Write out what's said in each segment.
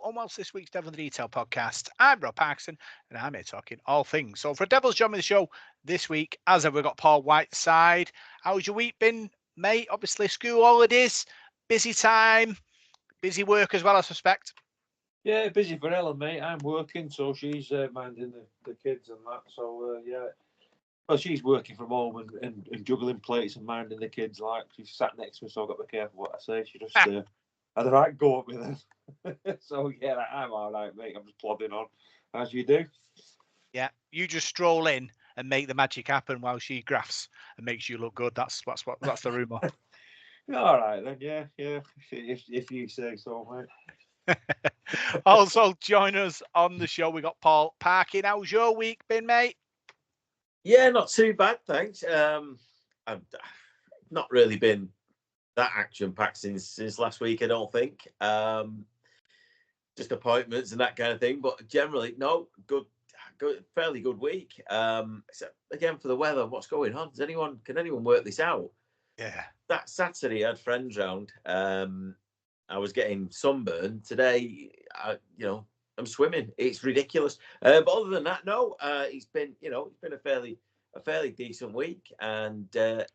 and welcome to this week's Devil in the Detail podcast. I'm Rob Parkinson, and I'm here talking all things. So for Devils joining the show this week, as ever, we've got Paul Whiteside. How's your week been, mate? Obviously, school holidays, busy time, busy work as well, I suspect. Yeah, busy for Ellen, mate. I'm working, so she's minding the kids and that. So, yeah. Well, she's working from home and juggling plates and minding the kids. Like, she's sat next to me, so I've got to be careful what I say. She just had a right go up with her. So, yeah, I'm all right, mate. I'm just plodding on, as you do. Yeah, you just stroll in and make the magic happen while she graphs and makes you look good. That's the rumour. All right, then, yeah. If you say so, mate. Also, join us on the show. We got Paul Parkin. How's your week been, mate? Yeah, not too bad, thanks. I've not really been that action-packed since last week, I don't think. Just appointments and that kind of thing, but generally, no, good, fairly good week. Except again for the weather, what's going on? Can anyone work this out? Yeah. That Saturday, I had friends round. I was getting sunburned. Today, I'm swimming. It's ridiculous. But other than that, no. It's been a fairly decent week, and I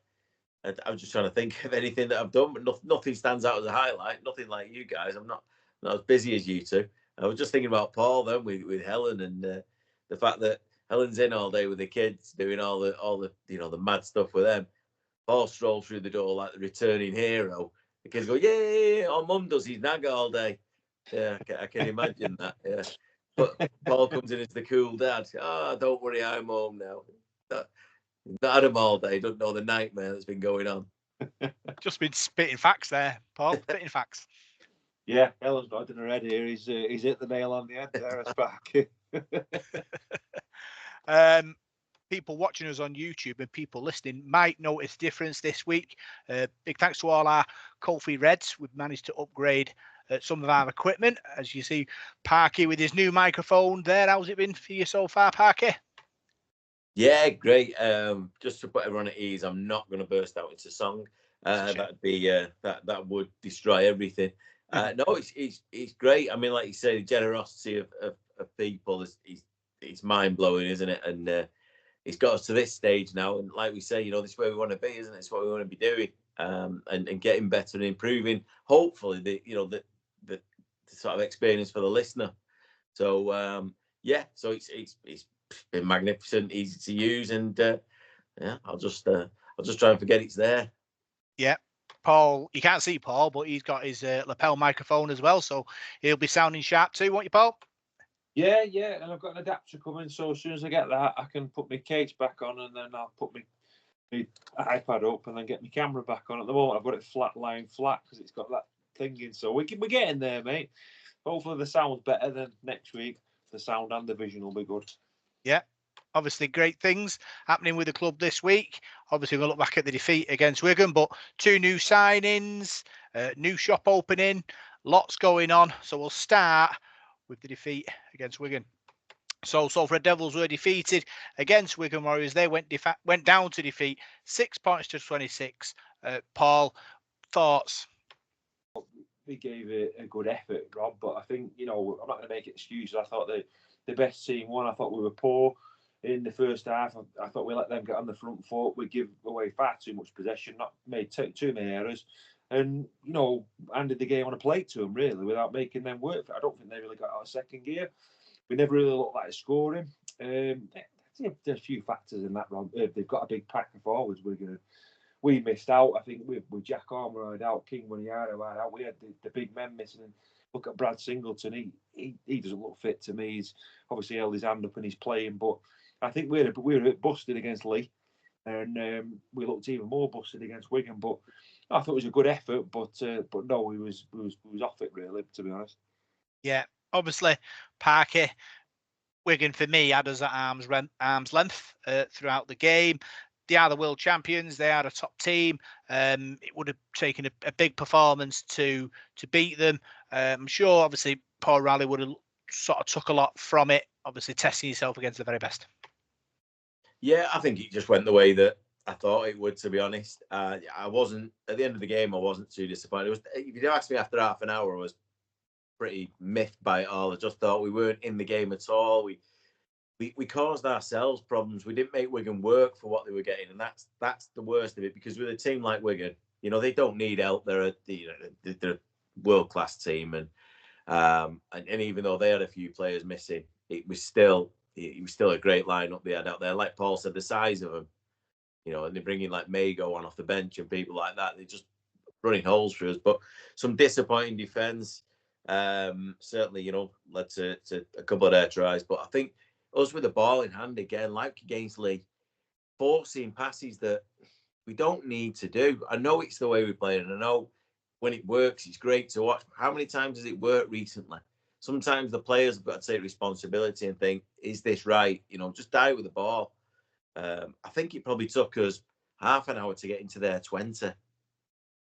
was just trying to think of anything that I've done, but nothing stands out as a highlight. Nothing like you guys. I'm not as busy as you two. I was just thinking about Paul then with Helen and the fact that Helen's in all day with the kids doing all the the mad stuff with them. Paul strolls through the door like the returning hero. The kids go, "Yay!" Our mum does his nag all day. Yeah, I can imagine that. Yeah, but Paul comes in as the cool dad. Oh, don't worry, I'm home now. Not had him all day. Don't know the nightmare that's been going on. Just been spitting facts there, Paul. Spitting facts. Yeah, Helen's nodding her head here. He's hit the nail on the head there, Sparky. People watching us on YouTube and people listening might notice difference this week. Big thanks to all our Salford Reds. We've managed to upgrade some of our equipment. As you see, Parky with his new microphone there. How's it been for you so far, Parky? Yeah, great. Just to put everyone at ease, I'm not going to burst out into song. That'd be that would destroy everything. No, it's great. I mean, like you say, the generosity of people is mind blowing, isn't it? And it's got us to this stage now, and like we say, this is where we want to be, isn't it? It's what we want to be doing, and getting better and improving. Hopefully, the sort of experience for the listener. So yeah, so it's been magnificent, easy to use, and yeah, I'll just try and forget it's there. Yeah. Paul, you can't see Paul, but he's got his lapel microphone as well, so he'll be sounding sharp too, won't you, Paul? Yeah, and I've got an adapter coming, so as soon as I get that, I can put my case back on, and then I'll put my iPad up, and then get my camera back on. At the moment, I've got it lying flat because it's got that thing in. So we're getting there, mate. Hopefully, the sound's better than next week. The sound and the vision will be good. Yeah. Obviously, great things happening with the club this week. Obviously, we'll look back at the defeat against Wigan, but 2 new signings, new shop opening, lots going on. So we'll start with the defeat against Wigan. So Salford Red Devils were defeated against Wigan Warriors. They went down to defeat 6 points to 26. Paul, thoughts? We gave it a good effort, Rob, but I think, I'm not going to make excuses. I thought the best team won. I thought we were poor in the first half. I thought we let them get on the front foot. We give away far too much possession, not made too many errors, and handed the game on a plate to them really without making them work for it. I don't think they really got out of second gear. We never really looked like scoring. There's a few factors in that, Rob. They've got a big pack of forwards. We missed out. I think with Jack Armour out, King Muniara out. We had the big men missing. And look at Brad Singleton. He doesn't look fit to me. He's obviously held his hand up and he's playing, but I think we were a bit busted against Lee, and we looked even more busted against Wigan. But I thought it was a good effort, but no, we was off it really, to be honest. Yeah, obviously, Parky, Wigan for me had us at arm's length throughout the game. They are the world champions. They are a top team. It would have taken a big performance to beat them. I'm sure, obviously, Paul Rowleys would have sort of took a lot from it, obviously testing yourself against the very best. Yeah, I think it just went the way that I thought it would, to be honest. I wasn't, at the end of the game, I wasn't too disappointed. If you'd asked me after half an hour, I was pretty miffed by it all. I just thought we weren't in the game at all. We caused ourselves problems. We didn't make Wigan work for what they were getting, and that's the worst of it. Because with a team like Wigan, they don't need help. They're a world class team, and even though they had a few players missing, it was still a great lineup they had out there. Like Paul said, the size of them, and they're bringing like Mago on off the bench and people like that. They're just running holes for us. But some disappointing defence. Certainly, led to a couple of their tries. But I think us with the ball in hand again, like against Lee, forcing passes that we don't need to do. I know it's the way we play, and I know when it works, it's great to watch. How many times has it worked recently? Sometimes the players have got to take responsibility and think, is this right? Just die with the ball. I think it probably took us half an hour to get into their 20.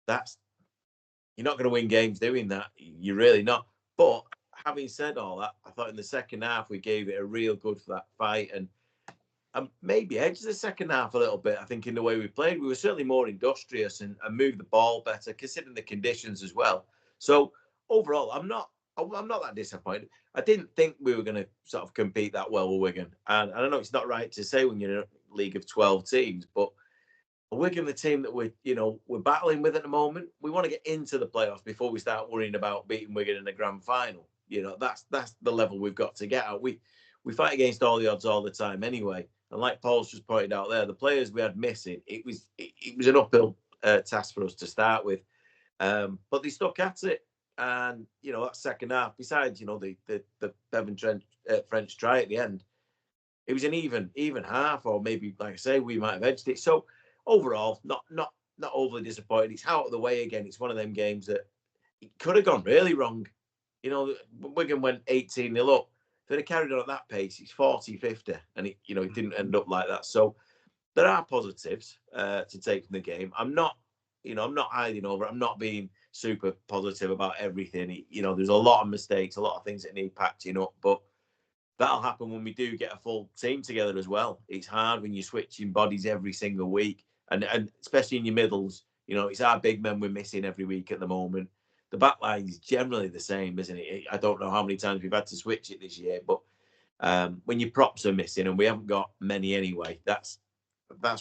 You're not going to win games doing that. You're really not. But having said all that, I thought in the second half we gave it a real good for that fight and maybe edged the second half a little bit. I think in the way we played, we were certainly more industrious and moved the ball better, considering the conditions as well. So overall, I'm not that disappointed. I didn't think we were going to sort of compete that well with Wigan, and I know it's not right to say when you're in a league of 12 teams, but Wigan, the team that we're battling with at the moment, we want to get into the playoffs before we start worrying about beating Wigan in the grand final. That's the level we've got to get at. We fight against all the odds all the time anyway. And like Paul's just pointed out there, the players we had missing, it was an uphill task for us to start with. But they stuck at it. And, that second half, besides, the Bevan French try at the end, it was an even half, or maybe, like I say, we might have edged it. So overall, not overly disappointed. It's out of the way again. It's one of them games that it could have gone really wrong. Wigan went 18-0 up. If they'd have carried on at that pace, it's 40-50, and it didn't end up like that. So there are positives to take from the game. I'm not hiding over it. I'm not being super positive about everything. There's a lot of mistakes, a lot of things that need patching up, but that'll happen when we do get a full team together as well. It's hard when you're switching bodies every single week, and especially in your middles. It's our big men we're missing every week at the moment. The back line is generally the same, isn't it? I don't know how many times we've had to switch it this year, but when your props are missing, and we haven't got many anyway, that's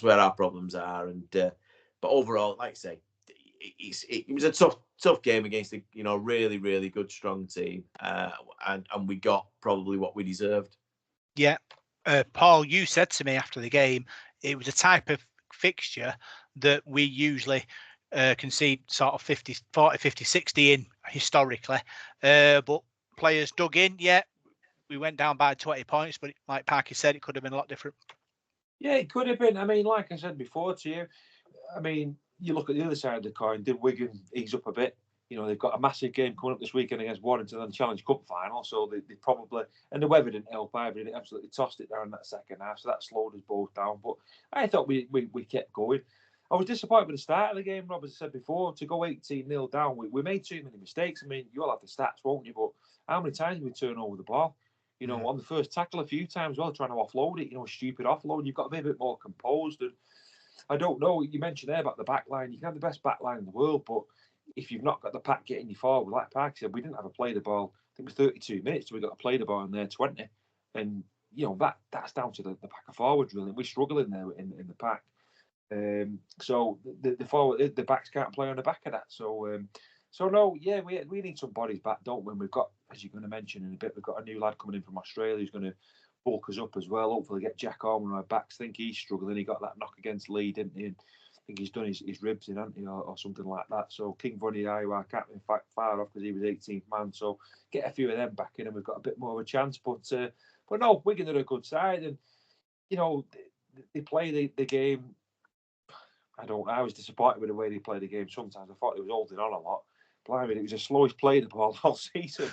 where our problems are. And but overall, like I say, it was a tough game against a really, really good, strong team, and we got probably what we deserved. Yeah, Paul, you said to me after the game it was a type of fixture that we usually concede sort of 50, 40, 50, 60 in historically, but players dug in. Yeah, we went down by 20 points, but like Parky said, it could have been a lot different. Yeah, it could have been. I mean, like I said before to you, I mean, you look at the other side of the coin. Did Wigan ease up a bit? They've got a massive game coming up this weekend against Warrington and the Challenge Cup final, so they probably, and the weather didn't help either. They absolutely tossed it down in that second half, so that slowed us both down. But I thought we kept going. I was disappointed with the start of the game, Rob, as I said before, to go 18-0 down. We made too many mistakes. I mean, you'll have the stats, won't you? But how many times did we turn over the ball? On the first tackle a few times, well, trying to offload it, a stupid offload. You've got to be a bit more composed. And I don't know, you mentioned there about the back line. You can have the best back line in the world, but if you've not got the pack getting you forward, like Park said, we didn't have a play the ball. I think it was 32 minutes, so we got to play the ball in there 20. And, that's down to the pack of forwards, really. We're struggling there in the pack. So the backs can't play on the back of that. So no, yeah, we need some bodies back, don't we? And we've got, as you're going to mention in a bit, we've got a new lad coming in from Australia who's going to bulk us up as well. Hopefully get Jack Orman on our backs. I think he's struggling. He got that knock against Lee, didn't he? And I think he's done his ribs in, hasn't he, or something like that. So King Vonnie, our captain, far off because he was 18th man. So get a few of them back in, and we've got a bit more of a chance. But no, Wigan are a good side, and they play the game. I was disappointed with the way they played the game. Sometimes I thought it was holding on a lot. Blimey, it was the slowest play the ball all season.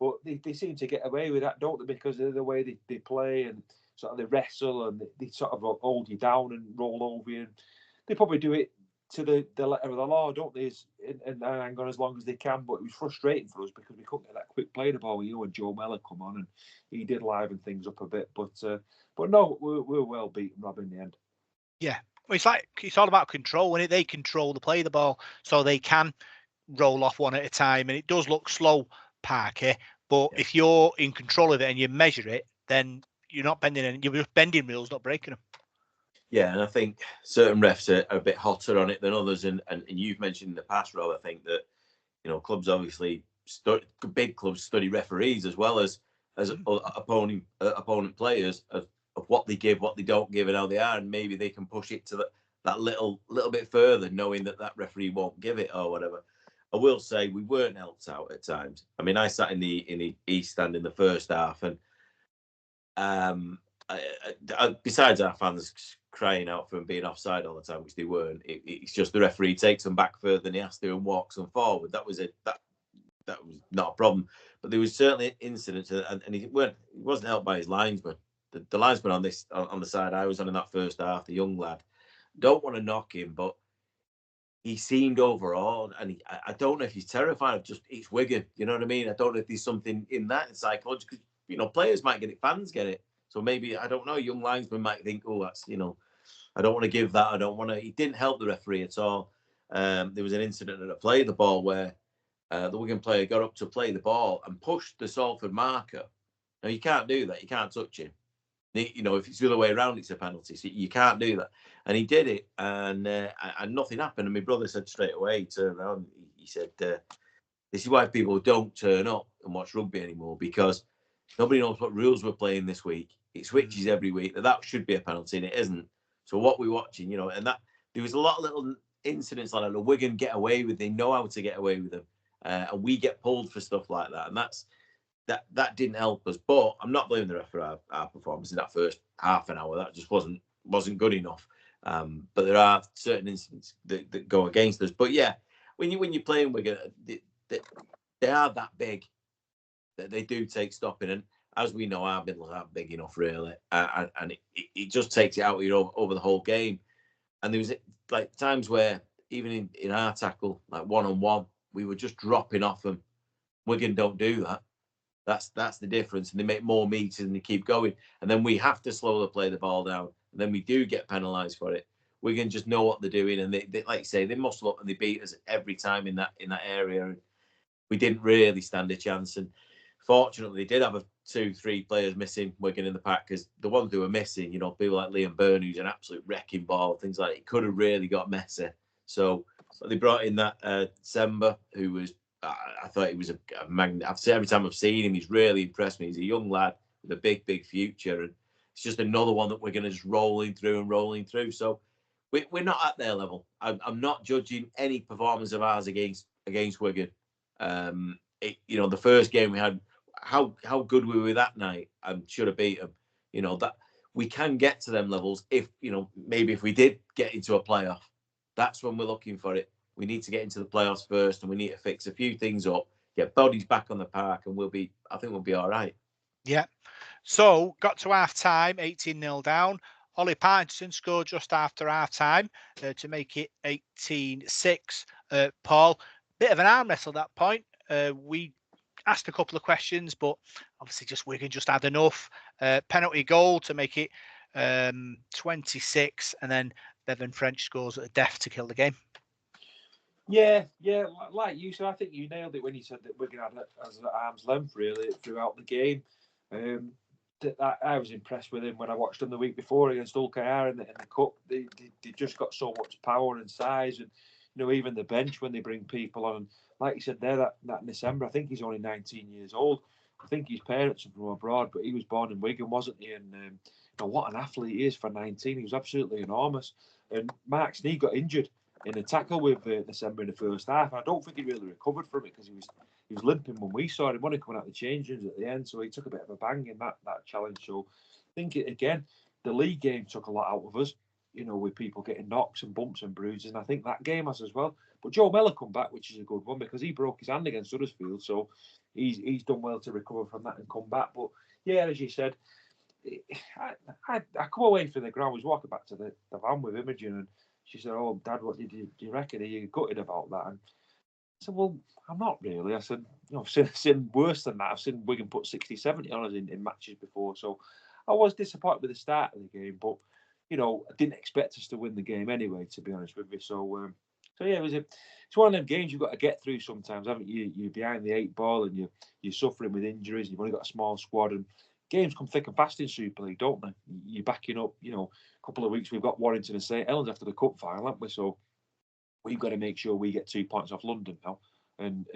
But they seem to get away with that, don't they? Because of the way they play and sort of they wrestle and they sort of hold you down and roll over you. And they probably do it to the letter of the law, don't they? And hang on as long as they can. But it was frustrating for us because we couldn't get that quick play the ball. And Joe Mellor come on and he did liven things up a bit. But no, we were well beaten, Rob, in the end. Yeah, it's all about control, and they control the play the ball, so they can roll off one at a time, and it does look slow park, eh? But Yeah. if you're in control of it and you measure it, then you're not bending any, you're just bending rules, not breaking them. Yeah, and I think certain refs are a bit hotter on it than others. And you've mentioned in the past, Rob, I think that, clubs obviously, big clubs study referees as well as opponent players of what they give, what they don't give, and how they are. And maybe they can push it to that little bit further, knowing that referee won't give it or whatever. I will say we weren't helped out at times. I mean, I sat in the East Stand in the first half, and besides our fans crying out for them being offside all the time, which they weren't, it's just the referee takes them back further than he has to and walks them forward. That was that was not a problem. But there was certainly incidents, and he wasn't helped by his linesman. The linesman on the side I was on in that first half, the young lad. Don't want to knock him, but he seemed overawed, and I don't know if he's terrified of just it's Wigan. You know what I mean? I don't know if there's something in that psychologically. Players might get it, fans get it. So maybe, I don't know, young linesman might think, oh, that's, I don't want to give that. I don't want to. He didn't help the referee at all. There was an incident at a play the ball where the Wigan player got up to play the ball and pushed the Salford marker. Now, you can't do that. You can't touch him. If it's the other way around, it's a penalty. So you can't do that. And he did it, and nothing happened. And my brother said straight away, he turned around, he said, this is why people don't turn up and watch rugby anymore, because nobody knows what rules we're playing this week. It switches every week. That should be a penalty, and it isn't. So what we're watching, and that there was a lot of little incidents like that. The Wigan get away with, they know how to get away with them, and we get pulled for stuff like that. And that didn't help us. But I'm not blaming the ref for our performance in that first half an hour. That just wasn't good enough. But there are certain incidents that go against us. But yeah, when you're playing Wigan, they are that big that they do take stopping. And as we know, our middle aren't big enough, really. And it just takes it out of you over the whole game. And there was like times where even in our tackle, like one-on-one, we were just dropping off them. Wigan don't do that. That's the difference. And they make more meters and they keep going. And then we have to slowly play the ball down. And then we do get penalised for it. Wigan just know what they're doing. And they like you say, they muscle up and they beat us every time in that area. And we didn't really stand a chance. And fortunately, they did have 2-3 players missing, Wigan in the pack, because the ones who were missing, people like Liam Byrne, who's an absolute wrecking ball, things like that, it could have really got messy. So they brought in that Semba, who was, I thought he was a magnet. Every time I've seen him, he's really impressed me. He's a young lad with a big, big future. And it's just another one that we're going to just rolling through. So we're not at their level. I'm not judging any performance of ours against Wigan. The first game we had, how good we were that night and should have beat them. That we can get to them levels if, maybe if we did get into a playoff. That's when we're looking for it. We need to get into the playoffs first, and we need to fix a few things up, get bodies back on the park, and I think we'll be all right. Yeah. So got to half time, 18-0 down. Ollie Parkinson scored just after half time to make it 18-6. Paul, bit of an arm wrestle at that point. We asked a couple of questions, but obviously Wigan just had enough. Penalty goal to make it 26, and then Bevan French scores at a death to kill the game. Yeah, like you said, I think you nailed it when you said that Wigan had it as at arm's length really throughout the game. I was impressed with him when I watched him the week before against Hull KR in the cup. They just got so much power and size, and even the bench when they bring people on. Like you said there, that December, I think he's only 19 years old. I think his parents are from abroad, but he was born in Wigan, wasn't he? And what an athlete he is for 19. He was absolutely enormous. And Mark Sneed got injured in a tackle with December in the first half. I don't think he really recovered from it because he was limping when we saw him, only coming out of the change rooms at the end. So he took a bit of a bang in that challenge. So I think again, the league game took a lot out of us, with people getting knocks and bumps and bruises. And I think that game has as well. But Joe Mellor come back, which is a good one because he broke his hand against Huddersfield. So he's done well to recover from that and come back. But yeah, as you said, I come away from the ground, was walking back to the van with Imogen, and she said, "Oh, Dad, what do you reckon? Are you gutted about that?" And I said, "Well, I'm not really." I said, I've seen worse than that. I've seen Wigan put 60, 70 on us in matches before. So I was disappointed with the start of the game, but, I didn't expect us to win the game anyway, to be honest with you. So So yeah, it's one of them games you've got to get through sometimes, haven't you? You're behind the 8 ball and you're suffering with injuries. And you've only got a small squad, and games come thick and fast in Super League, don't they? You're backing up. A couple of weeks we've got Warrington and St Helens after the cup final, haven't we? So we've got to make sure we get 2 points off London now, and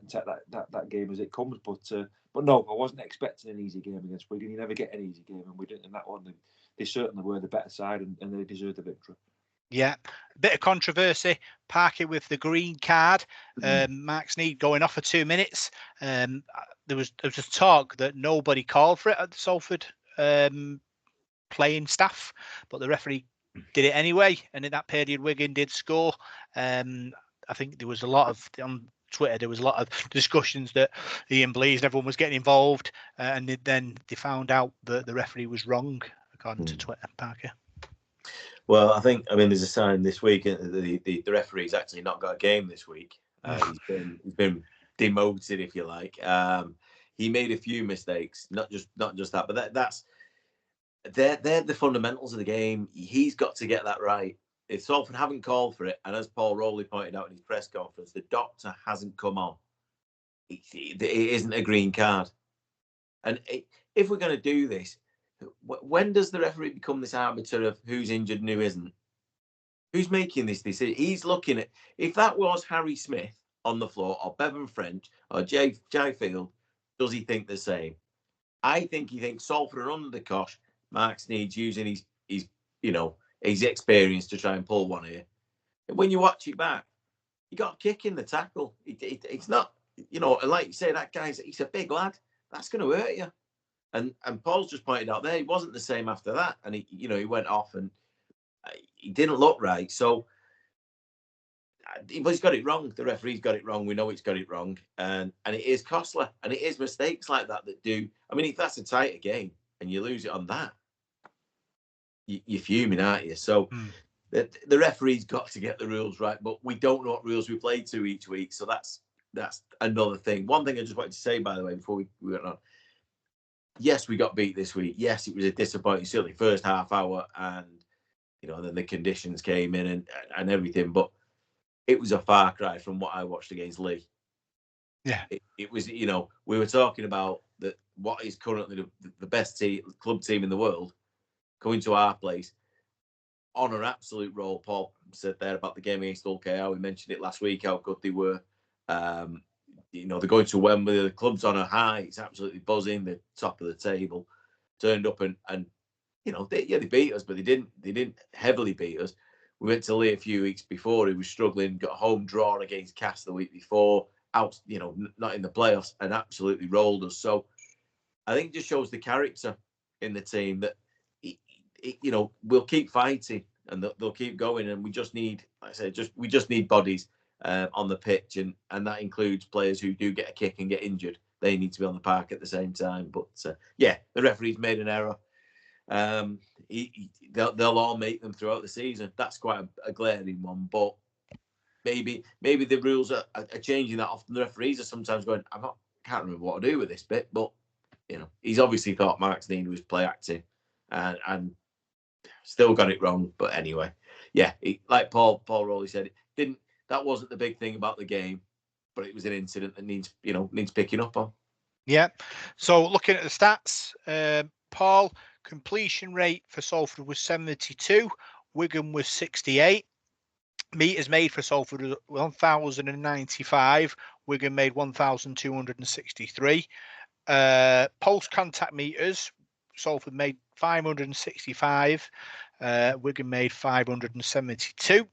take that game as it comes. But no, I wasn't expecting an easy game against Wigan. You never get an easy game, and we didn't in that one. They certainly were the better side, and they deserved the victory. Yeah, a bit of controversy. Parker with the green card. Mark Sneed going off for 2 minutes. There was just talk that nobody called for it at the Salford playing staff, but the referee did it anyway. And in that period, Wigan did score. I think there was a lot of on Twitter. There was a lot of discussions that Ian Blease and everyone was getting involved, and then they found out that the referee was wrong, according to Twitter. Parker. Well, I mean, there's a sign this week. The referee's actually not got a game this week. He's been demoted, if you like. He made a few mistakes, not just that, but they're the fundamentals of the game. He's got to get that right. If Salford haven't called for it, and as Paul Rowleys pointed out in his press conference, the doctor hasn't come on. It isn't a green card. And if we're going to do this, when does the referee become this arbiter of who's injured and who isn't? Who's making this decision? He's looking at, if that was Harry Smith on the floor, or Bevan French, or Jay Field, does he think the same? I think he thinks Salford are under the cosh. Mark Sneed's using his experience to try and pull one here. And when you watch it back, he got a kick in the tackle. It's not, and like you say, that he's a big lad. That's going to hurt you. And Paul's just pointed out there, he wasn't the same after that. And he went off and he didn't look right. So he's got it wrong. The referee's got it wrong. We know he's got it wrong. And it is costly. And it is mistakes like that do. I mean, if that's a tighter game and you lose it on that, you're fuming, aren't you? So the referee's got to get the rules right. But we don't know what rules we play to each week. So that's another thing. One thing I just wanted to say, by the way, before we went on. Yes, we got beat this week. Yes, it was a disappointing, certainly first half hour, and then the conditions came in and everything. But it was a far cry from what I watched against Lee. Yeah, it was. We were talking about what is currently the best club team in the world coming to our place on an absolute roll. Paul said there about the game against Hull KR. We mentioned it last week how good they were. They're going to Wembley. The club's on a high. It's absolutely buzzing. The top of the table. Turned up and they beat us, but they didn't heavily beat us. We went to Lee a few weeks before. He was struggling. Got a home draw against Cass the week before. Out, not in the playoffs, and absolutely rolled us. So I think it just shows the character in the team that we'll keep fighting and they'll keep going. And we just need, like I said, we just need bodies. On the pitch, and that includes players who do get a kick and get injured. They need to be on the park at the same time. But the referee's made an error. They'll all make them throughout the season. That's quite a glaring one. But maybe the rules are changing that often. The referees are sometimes going, can't remember what to do with this bit. But he's obviously thought Mark Sneed was play acting, and still got it wrong. But anyway, like Paul Rowley said, that wasn't the big thing about the game, but it was an incident that needs picking up on. Yeah. So looking at the stats, Paul, completion rate for Salford was 72, Wigan was 68. Meters made for Salford was 1,095, Wigan made 1,263. Pulse contact meters, Salford made 565, Wigan made 572.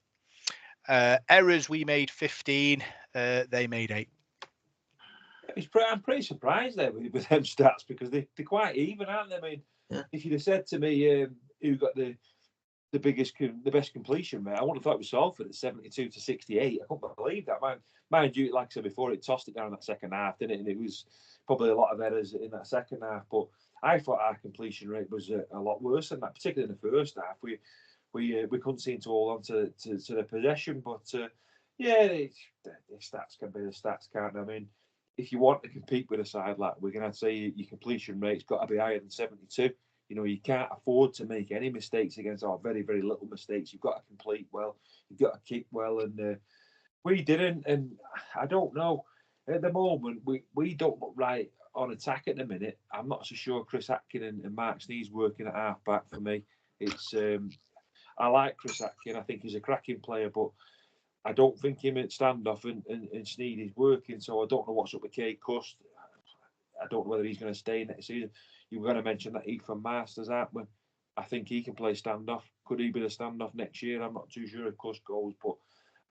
Errors, we made 15, they made 8. I'm pretty surprised there with them stats because they're quite even, aren't they? I mean, if you'd have said to me who got the best completion rate, I would have thought it was Salford at 72 to 68. I couldn't believe that. Mind you, like I said before, it tossed it down in that second half, didn't it? And it was probably a lot of errors in that second half. But I thought our completion rate was a lot worse than that, particularly in the first half. We couldn't seem to hold on to the possession, but the stats can be the stats, can't they? I mean, if you want to compete with a side like Wigan, I'd say your completion rate's got to be higher than 72. You can't afford to make any mistakes against very, very little mistakes. You've got to complete well, you've got to kick well, and We didn't, and I don't know. At the moment, we don't look right on attack at the minute. I'm not so sure Chris Atkin and Mark Sneed's working at half back for me. It's I like Chris Atkin. I think he's a cracking player, but I don't think him at standoff and Sneed is working. So I don't know what's up with Kate Cust. I don't know whether he's going to stay next season. You were going to mention that Ethan Masters, aren't we? I think he can play standoff. Could he be the standoff next year? I'm not too sure if Cust goes, but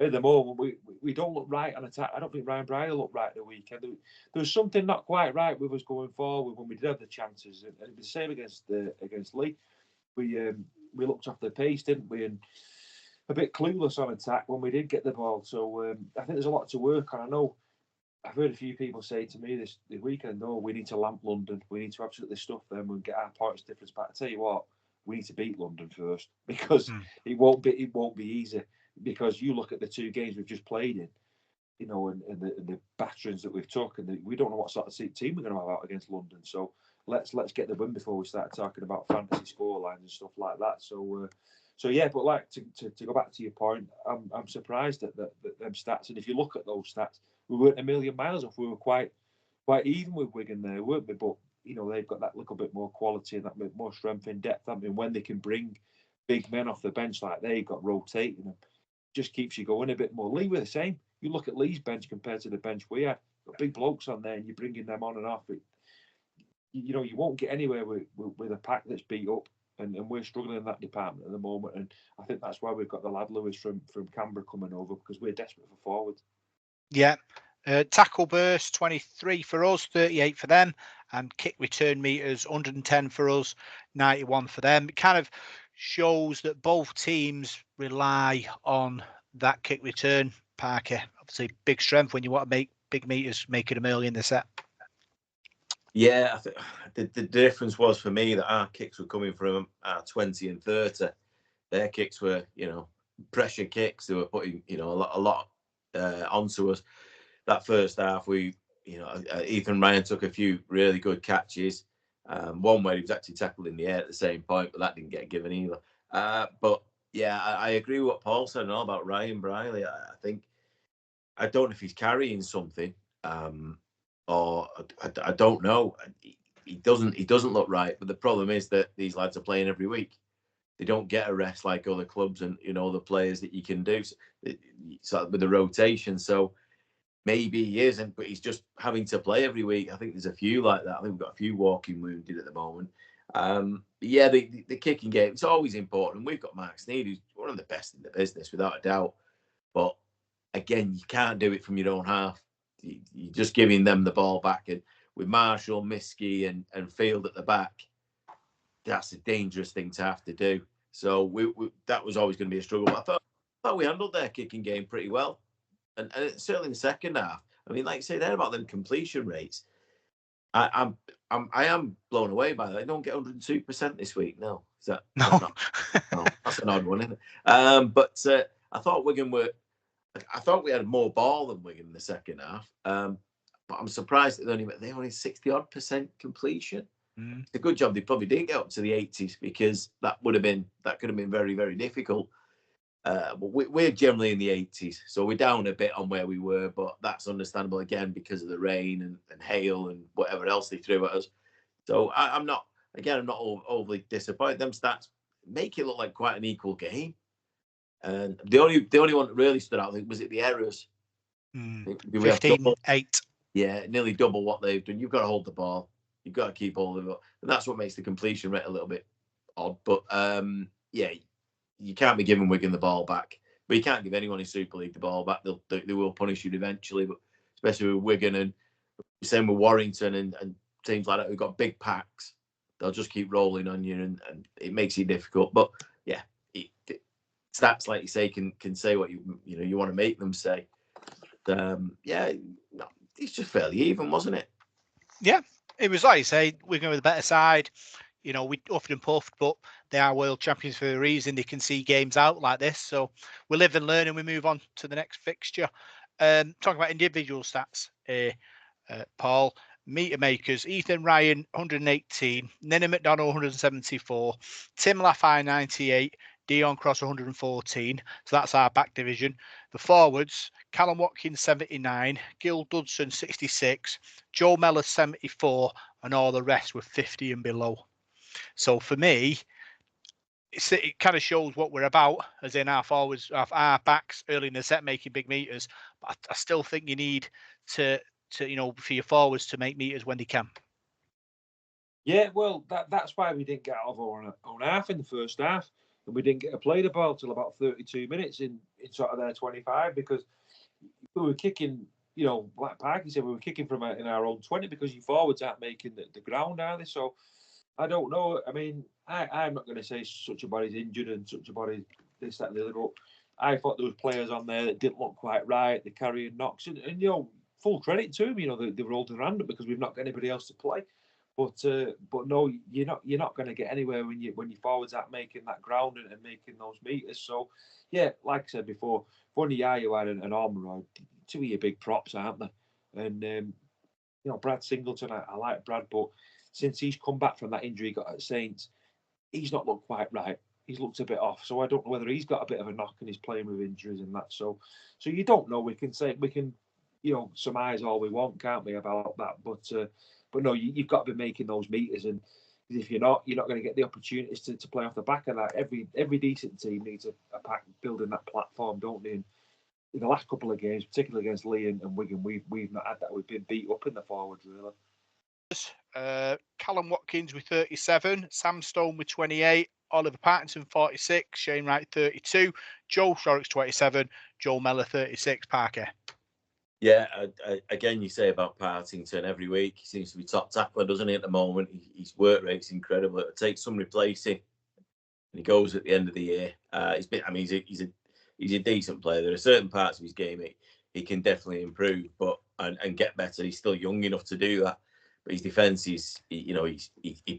at the moment we don't look right on attack. I don't think Ryan Bryer looked right the weekend. There was something not quite right with us going forward when we did have the chances, and it was the same against Lee. We looked off the pace, didn't we? And a bit clueless on attack when we did get the ball. So I think there's a lot to work on. I know I've heard a few people say to me this weekend, "Oh, we need to lamp London. We need to absolutely stuff them and get our points difference back." I tell you what, we need to beat London first because it won't be easy. Because you look at the two games we've just played in, you know, and the batterings that we've took, and we don't know what sort of team we're going to have out against London. So let's get the win before we start talking about fantasy scorelines and stuff like that. So yeah, but like to go back to your point, I'm surprised at them stats. And if you look at those stats, we weren't a million miles off. We were quite even with Wigan there, weren't we? But you know, they've got that little bit more quality and that bit more strength in depth. I mean, when they can bring big men off the bench like they've got rotating them, just keeps you going a bit more. Lee were the same. You look at Lee's bench compared to the bench we had. Got big blokes on there, and you're bringing them on and off. You know, you won't get anywhere with a pack that's beat up. And we're struggling in that department at the moment. And I think that's why we've got the lad Lewis from Canberra coming over, because we're desperate for forwards. Yeah. Tackle burst 23 for us, 38 for them, and kick return meters 110 for us, 91 for them. It kind of shows that both teams rely on that kick return. Parker, obviously big strength when you want to make big meters, making them early in the set. Yeah, I think the difference was for me that our kicks were coming from our 20 and 30. Their kicks were, you know, pressure kicks. They were putting, you know, a lot onto us. That first half, Ethan Ryan took a few really good catches. One where he was actually tackled in the air at the same point, but that didn't get given either. But yeah, I agree with what Paul said and all about Ryan Brierley. I don't know if he's carrying something. Or I don't know. He doesn't look right. But the problem is that these lads are playing every week. They don't get a rest like other clubs and, you know, the players that you can do so with the rotation. So maybe he isn't, but he's just having to play every week. I think there's a few like that. I think we've got a few walking wounded at the moment. Yeah, the kicking game, it's always important. We've got Mark Sneed, who's one of the best in the business, without a doubt. But again, you can't do it from your own half. You're just giving them the ball back. And with Marshall, Miskey, and Field at the back, that's a dangerous thing to have to do. So that was always going to be a struggle. But I thought we handled their kicking game pretty well. And certainly in the second half. I mean, like you say there about them completion rates. I am blown away by that. They don't get 102% this week. No, is that no? No, that's an odd one, isn't it? But I thought Wigan were. I thought we had more ball than Wigan in the second half. But I'm surprised that they only 60-odd% completion. It's a good job they probably didn't get up to the 80s, because that could have been very, very difficult. But we're generally in the 80s, so we're down a bit on where we were, but that's understandable again because of the rain and hail and whatever else they threw at us. So I'm not overly disappointed. Them stats make it look like quite an equal game. And the only one that really stood out, I think, was it the errors. 15-8. Yeah, nearly double what they've done. You've got to hold the ball. You've got to keep hold of it. And that's what makes the completion rate a little bit odd. But yeah, you can't be giving Wigan the ball back. But you can't give anyone in Super League the ball back. They will punish you eventually. But especially with Wigan and same with Warrington and teams like that who've got big packs, they'll just keep rolling on you, and it makes it difficult. But yeah, stats, like you say, can say what you want to make them say. Yeah, no, it's just fairly even, wasn't it? Yeah, it was like you say, Wigan with a better side. You know, we huffed and puffed, but they are world champions for a reason. They can see games out like this. So we live and learn, and we move on to the next fixture. Talking about individual stats, Paul, meter makers, Ethan Ryan, 118, Nenna McDonald, 174, Tim Laffey, 98, Dion Cross 114. So that's our back division. The forwards, Callum Watkins 79, Gil Dudson 66, Joe Mellor 74, and all the rest were 50 and below. So for me, it kind of shows what we're about, as in our forwards, our backs early in the set making big meters. But I still think you need to for your forwards to make meters when they can. Yeah, well, that's why we didn't get out of our own half in the first half, and we didn't get to play the ball till about 32 minutes in sort of their 25, because we were kicking. Like Parky said, we were kicking from in our own 20 because your forwards aren't making the ground, are they? So I don't know. I mean, I'm not going to say such a body's injured and such a body this, that, and the other. But I thought there was players on there that didn't look quite right. They're carrying knocks, and full credit to them. They were holding their hand up because we've not got anybody else to play. But no, you're not going to get anywhere when your forwards aren't making that ground and making those meters. So yeah, like I said before, Funny Yayu and Ormerod, two of your big props, aren't they? And Brad Singleton, I like Brad, but since he's come back from that injury he got at Saints, he's not looked quite right. He's looked a bit off. So I don't know whether he's got a bit of a knock and he's playing with injuries and that. So you don't know. We can surmise all we want, can't we, about that? But no, you've got to be making those meters, and if you're not going to get the opportunities to play off the back of that. Every decent team needs a pack building that platform, don't they? And in the last couple of games, particularly against Lee and Wigan, we've not had that. We've been beat up in the forwards, really. Callum Watkins with 37, Sam Stone with 28, Oliver Pattinson 46, Shane Wright 32, Joe Shorrock's 27, Joe Mellor 36. Parker. Yeah, again, you say about Partington every week. He seems to be top tackler, doesn't he, at the moment? His work rate's incredible. It takes some replacing, and he goes at the end of the year. He's a decent player. There are certain parts of his game he can definitely improve, and get better. He's still young enough to do that. But his defence he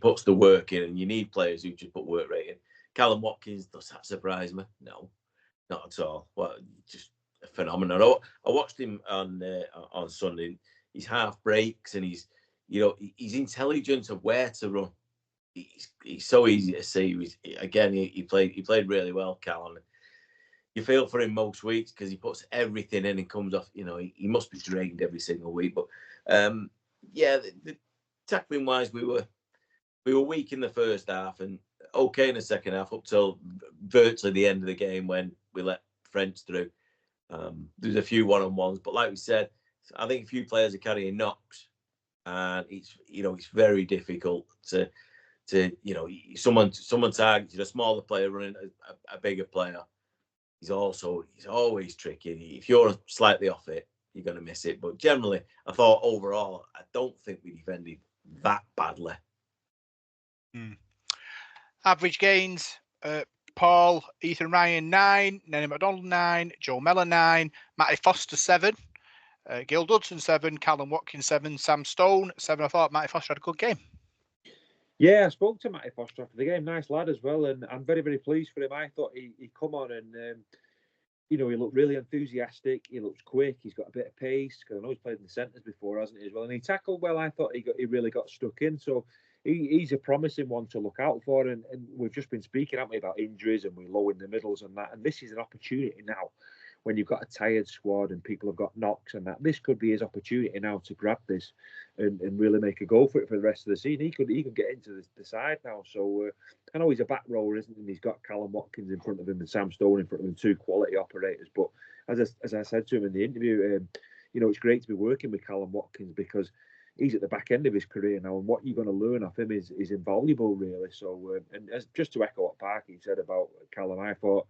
puts the work in, and you need players who just put work rate in. Callum Watkins, does that surprise me? No, not at all. Well, just a phenomenon. I watched him on Sunday. His half breaks and he's intelligent of where to run. He's so easy to see. He played really well, Callum. You feel for him most weeks because he puts everything in and comes off. He must be drained every single week. But the tackling wise, we were weak in the first half and okay in the second half up till virtually the end of the game when we let French through. There's a few one-on-ones, but like we said, I think a few players are carrying knocks, and it's very difficult to someone targets a smaller player running a bigger player. He's always tricky. If you're slightly off it, you're going to miss it. But generally, I thought overall, I don't think we defended that badly. Average gains. Paul, Ethan Ryan 9, Nenny McDonald 9, Joe Mellor 9, Matty Foster 7, Gil Dudson 7, Callum Watkins 7, Sam Stone 7. I thought Matty Foster had a good game. Yeah, I spoke to Matty Foster after the game. Nice lad as well, and I'm very, very pleased for him. I thought he'd come on and he looked really enthusiastic. He looks quick. He's got a bit of pace. Because I know he's played in the centres before, hasn't he, as well? And he tackled well. I thought he really got stuck in. So he's a promising one to look out for. And we've just been speaking, haven't we, about injuries and we're low in the middles and that. And this is an opportunity now when you've got a tired squad and people have got knocks and that. This could be his opportunity now to grab this and really make a go for it for the rest of the season. He could get into the side now. So I know he's a back rower, isn't he? And he's got Callum Watkins in front of him and Sam Stone in front of him, two quality operators. But as I said to him in the interview, it's great to be working with Callum Watkins because he's at the back end of his career now, and what you're going to learn off him is invaluable, really. So, just to echo what Parky said about Callum, I thought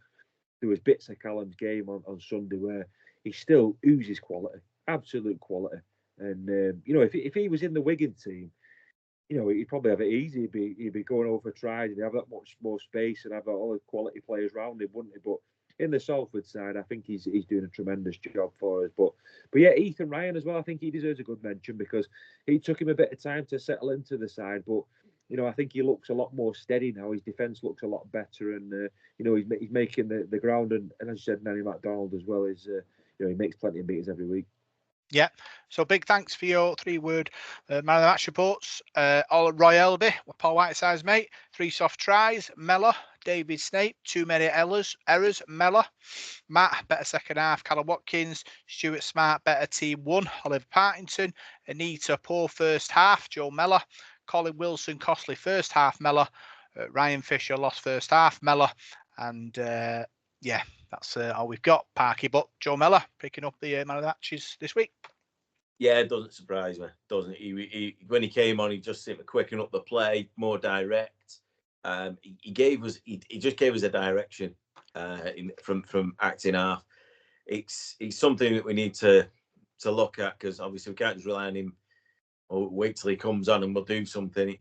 there was bits of Callum's game on Sunday where he still oozes quality, absolute quality. And if he was in the Wigan team, he'd probably have it easy. He'd be going over tries and he'd have that much more space and have all the quality players around him, wouldn't he? But in the Salford side, I think he's doing a tremendous job for us. But yeah, Ethan Ryan as well. I think he deserves a good mention because it took him a bit of time to settle into the side, but. I think he looks a lot more steady now. His defence looks a lot better, and he's making the ground. And as you said, Nenny McDonald as well is he makes plenty of meters every week. Yeah. So big thanks for your 3-word man of the match reports. Roy Elby, Paul Whiteside's mate, 3 soft tries. Mellor, David Snape. Too many errors. Mellor. Matt, better second half. Callum Watkins. Stuart Smart, better team 1. Oliver Partington. Anita, poor first half. Joe Mellor. Colin Wilson, costly first half. Mellor. Ryan Fisher, lost first half. Mellor. And yeah, that's all we've got, Parky. But Joe Mellor picking up the man of the matches this week. Yeah, it doesn't surprise me, doesn't it? He when he came on, he just seemed to quicken up the play, more direct. He just gave us a direction from acting half. It's something that we need to look at, because obviously we can't just rely on him or wait till he comes on and we'll do something.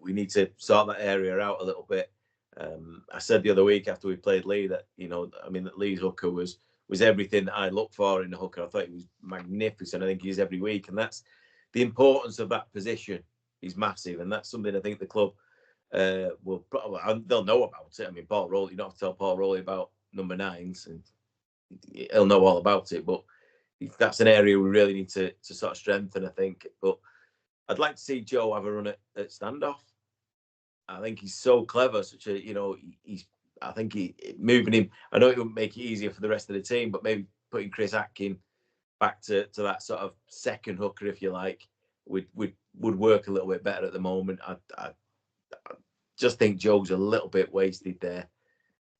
We need to sort that area out a little bit. I said the other week after we played Lee that that Lee's hooker was everything that I look for in a hooker. I thought he was magnificent. I think he is every week, and that's the importance of that position is massive, and that's something I think the club will probably, they'll know about it. I mean, Paul Rowleys, you don't have to tell Paul Rowleys about number 9s, and he'll know all about it. But that's an area we really need to sort of strengthen, I think. But I'd like to see Joe have a run at standoff. I think he's so clever. I think moving him. I know it would make it easier for the rest of the team, but maybe putting Chris Atkin back to that sort of second hooker, if you like, would work a little bit better at the moment. I just think Joe's a little bit wasted there,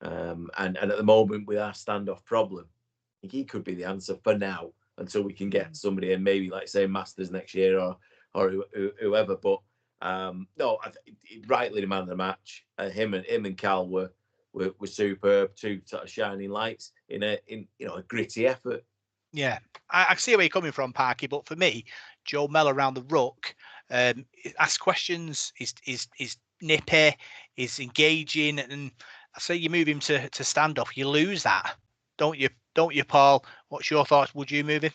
and at the moment with our standoff problem, I think he could be the answer for now until we can get somebody in, maybe like say Masters next year or whoever. But no, rightly the man of the match. Him and Cal were superb, 2 sort of shining lights in a gritty effort. Yeah, I see where you're coming from, Parky, but for me, Joe Mellor around the ruck, asks questions, is nippy, is engaging, and I say you move him to standoff, you lose that, don't you, Paul? What's your thoughts? Would you move him?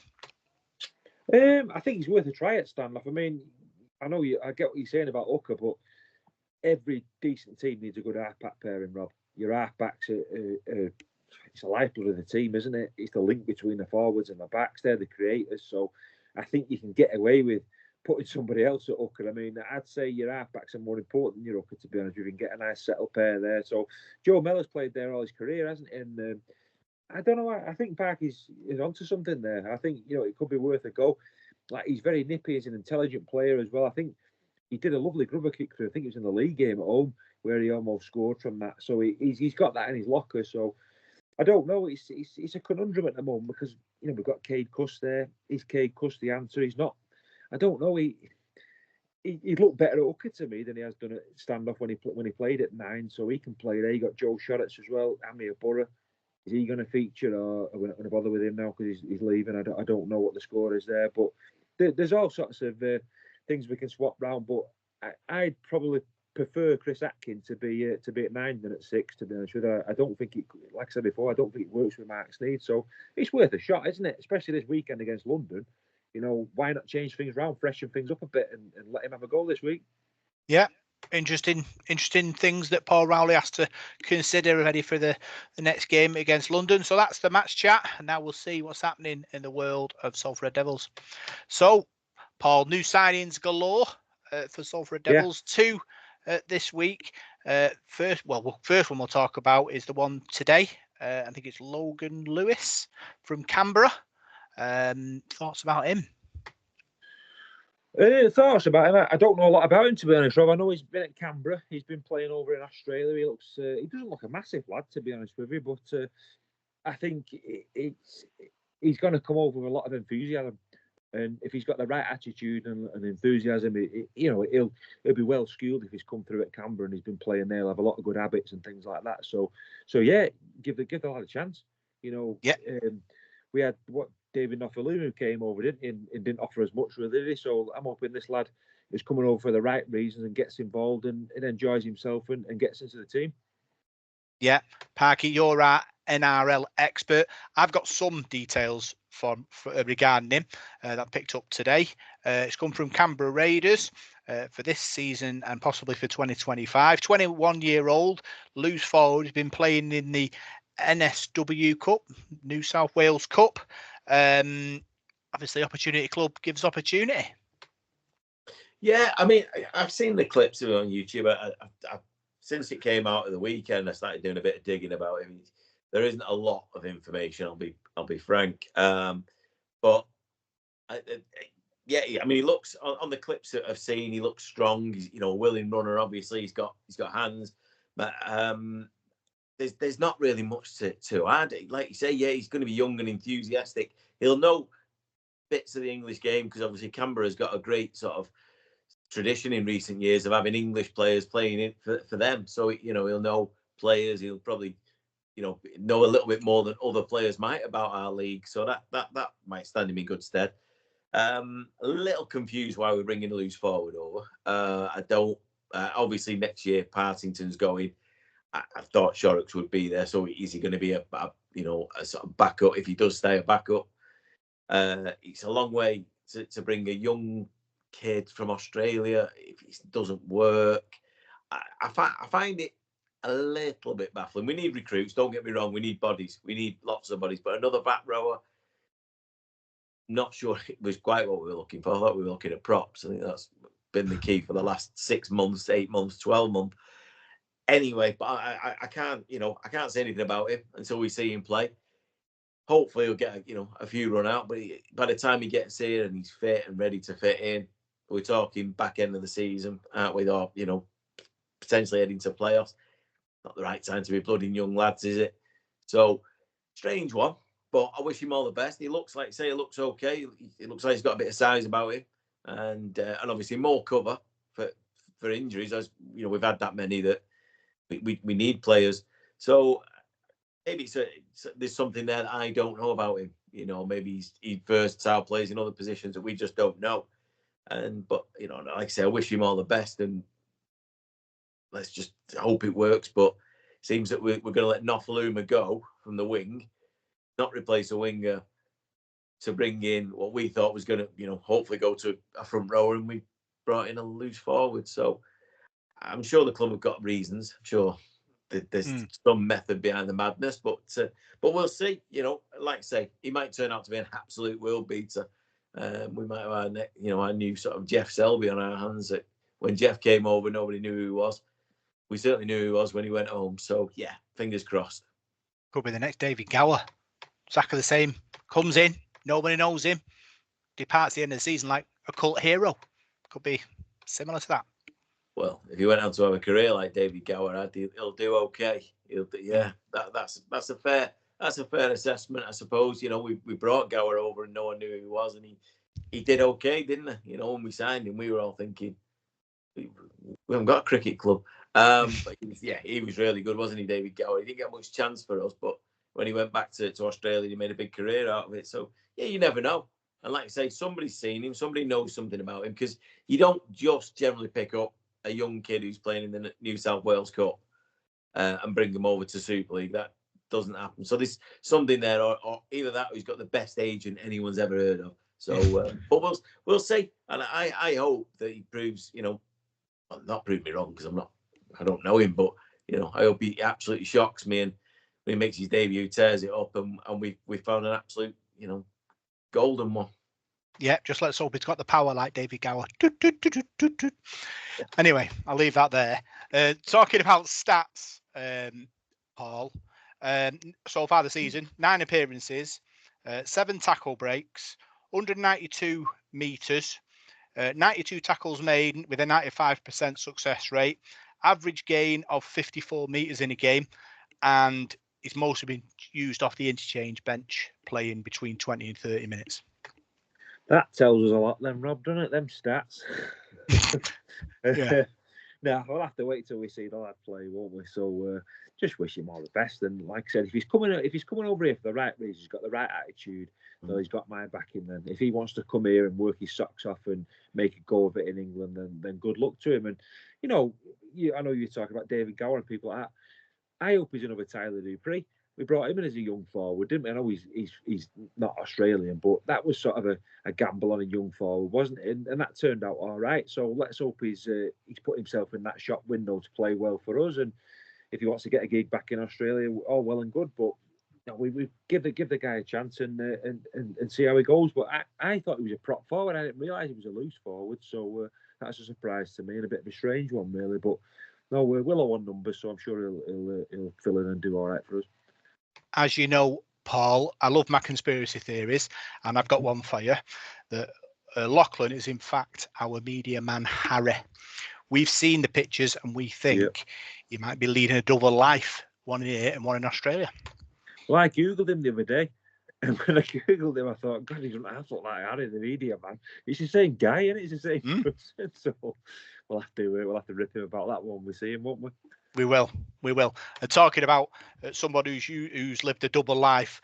I think he's worth a try at standoff. I mean, I get what you're saying about hooker, but every decent team needs a good half-back pairing, Rob. Your half-backs it's a lifeblood of the team, isn't it? It's the link between the forwards and the backs. They're the creators. So I think you can get away with putting somebody else at hooker. I mean, I'd say your half-backs are more important than your hooker, to be honest. You can get a nice settled pair there. So Joe Mellor's played there all his career, hasn't he? And I don't know. I think Parky's is onto something there. I think, it could be worth a go. Like, he's very nippy. He's an intelligent player as well. I think he did a lovely grubber kick through. I think it was in the league game at home where he almost scored from that. So he's got that in his locker. So I don't know. It's a conundrum at the moment because we've got Cade Cuss there. Is Cade Cuss the answer? He's not. I don't know. He looked better at hooker to me than he has done at standoff when he played at 9. So he can play there. You got Joe Shorrock as well. Amir Burra. Is he going to feature, or are we not going to bother with him now because he's leaving? I don't know what the score is there, but there's all sorts of things we can swap round. But I'd probably prefer Chris Atkin to be at 9 than at 6. To be honest with you, I don't think it. Like I said before, I don't think it works with Mark Sneed. So it's worth a shot, isn't it? Especially this weekend against London. Why not change things around, freshen things up a bit, and let him have a goal this week? Yeah. Interesting things that Paul Rowley has to consider ready for the next game against London. So that's the match chat, and now we'll see what's happening in the world of Salford Red Devils. So, Paul, new signings galore for Salford Red Devils. Yeah. 2 this week. First one we'll talk about is the one today. I think it's Logan Lewis from Canberra. Thoughts about him? Thoughts about him? I don't know a lot about him, to be honest, Rob. I know he's been at Canberra. He's been playing over in Australia. He doesn't look a massive lad, to be honest with you, but I think he's going to come over with a lot of enthusiasm. And if he's got the right attitude and enthusiasm, he'll be well schooled if he's come through at Canberra and he's been playing there. He'll have a lot of good habits and things like that. So yeah, give the lad a chance. We had David Noffalu, who came over and didn't offer as much, really, did he? So I'm hoping this lad is coming over for the right reasons and gets involved and enjoys himself and gets into the team. Yeah, Parky, you're our NRL expert. I've got some details regarding him that I picked up today. It's come from Canberra Raiders for this season and possibly for 2025. 21-year-old loose forward. He's been playing in the NSW Cup, New South Wales Cup. Obviously, Opportunity Club gives opportunity. Yeah, I mean, I've seen the clips of it on YouTube. I've since it came out of the weekend, I started doing a bit of digging about him. There isn't a lot of information. I'll be frank. But yeah, I mean, he looks on the clips that I've seen. He looks strong. He's a willing runner. Obviously, he's got hands, but there's not really much to add. Like you say, yeah, he's going to be young and enthusiastic. He'll know bits of the English game because obviously Canberra's got a great sort of tradition in recent years of having English players playing it for them. So he'll know players. He'll probably know a little bit more than other players might about our league. So that might stand him in good stead. A little confused why we're bringing a loose forward over. I don't. Obviously, next year Partington's going. I thought Shorrocks would be there. So is he going to be a sort of backup if he does stay a backup? It's a long way to bring a young kid from Australia if it doesn't work. I find it a little bit baffling. We need recruits. Don't get me wrong. We need bodies. We need lots of bodies. But another back rower. Not sure it was quite what we were looking for. I thought we were looking at props. I think that's been the key for the last 6 months, 8 months, 12 months. Anyway, but I can't, I can't say anything about him until we see him play. Hopefully he'll get, a few run out. But by the time he gets here and he's fit and ready to fit in, we're talking back end of the season, aren't we? Or, potentially heading to playoffs. Not the right time to be blooding young lads, is it? So, strange one. But I wish him all the best. He looks like, he looks okay. He looks like he's got a bit of size about him, and obviously more cover for injuries. As we've had that many that we need players. So maybe there's something there that I don't know about him. Maybe he's versatile, plays in other positions that we just don't know. But like I say, I wish him all the best, and let's just hope it works. But it seems that we're going to let Nofaluma go from the wing. Not replace a winger to bring in what we thought was going to, hopefully go to a front rower, and we brought in a loose forward. So I'm sure the club have got reasons. I'm sure there's some method behind the madness, but we'll see. Like I say, he might turn out to be an absolute world beater. We might have our new sort of Jeff Selby on our hands. When Jeff came over, nobody knew who he was. We certainly knew who he was when he went home. So yeah, fingers crossed. Could be the next David Gower. Exactly the same. Comes in, nobody knows him, departs at the end of the season like a cult hero. Could be similar to that. Well, if he went on to have a career like David Gower, he'll do okay. That's a fair assessment, I suppose. We brought Gower over and no one knew who he was, and he did okay, didn't he? When we signed him, we were all thinking we haven't got a cricket club. But he was really good, wasn't he, David Gower? He didn't get much chance for us, but when he went back to Australia, he made a big career out of it. So, yeah, you never know. And like I say, somebody's seen him. Somebody knows something about him, because you don't just generally pick up a young kid who's playing in the New South Wales Cup and bring him over to Super League. That doesn't happen. So there's something there, or either that or he's got the best agent anyone's ever heard of. So, but we'll see. And I hope that he proves, not prove me wrong, because I don't know him, but, I hope he absolutely shocks me, and when he makes his debut, tears it up, and we found an absolute, golden one. Yeah, just let's hope he's got the power like David Gower. Anyway, I'll leave that there. Talking about stats, Paul. So far this season, 9 appearances, 7 tackle breaks, 192 metres, 92 tackles made with a 95% success rate, average gain of 54 metres in a game, and it's mostly been used off the interchange bench, playing between 20 and 30 minutes. That tells us a lot then, Rob, doesn't it? Them stats. Yeah. Now, we'll have to wait till we see the lad play, won't we? So just wish him all the best. And like I said, if he's coming over here for the right reasons, he's got the right attitude, so he's got my backing. Then if he wants to come here and work his socks off and make a go of it in England, then good luck to him. And I know you're talking about David Gower and people like that. I hope he's another Tyler Dupree. We brought him in as a young forward, didn't we? I know he's not Australian, but that was sort of a gamble on a young forward, wasn't it? And that turned out all right. So let's hope he's put himself in that shop window to play well for us. And if he wants to get a gig back in Australia, all well and good. But we give the guy a chance and see how he goes. But I thought he was a prop forward. I didn't realise he was a loose forward. So that's a surprise to me and a bit of a strange one, really. But No, we're low on numbers, so I'm sure he'll fill in and do all right for us. As you know, Paul, I love my conspiracy theories, and I've got one for you. That Lachlan is in fact our media man, Harry. We've seen the pictures, and we think he might be leading a double life, one here and one in Australia. Well, I googled him the other day, and when I googled him, I thought, God, he doesn't half look like Harry, the media man. It's the same guy, isn't it? It's the same person. So we'll have to rip him about that one. We see him, won't we? We will. And talking about somebody who's lived a double life,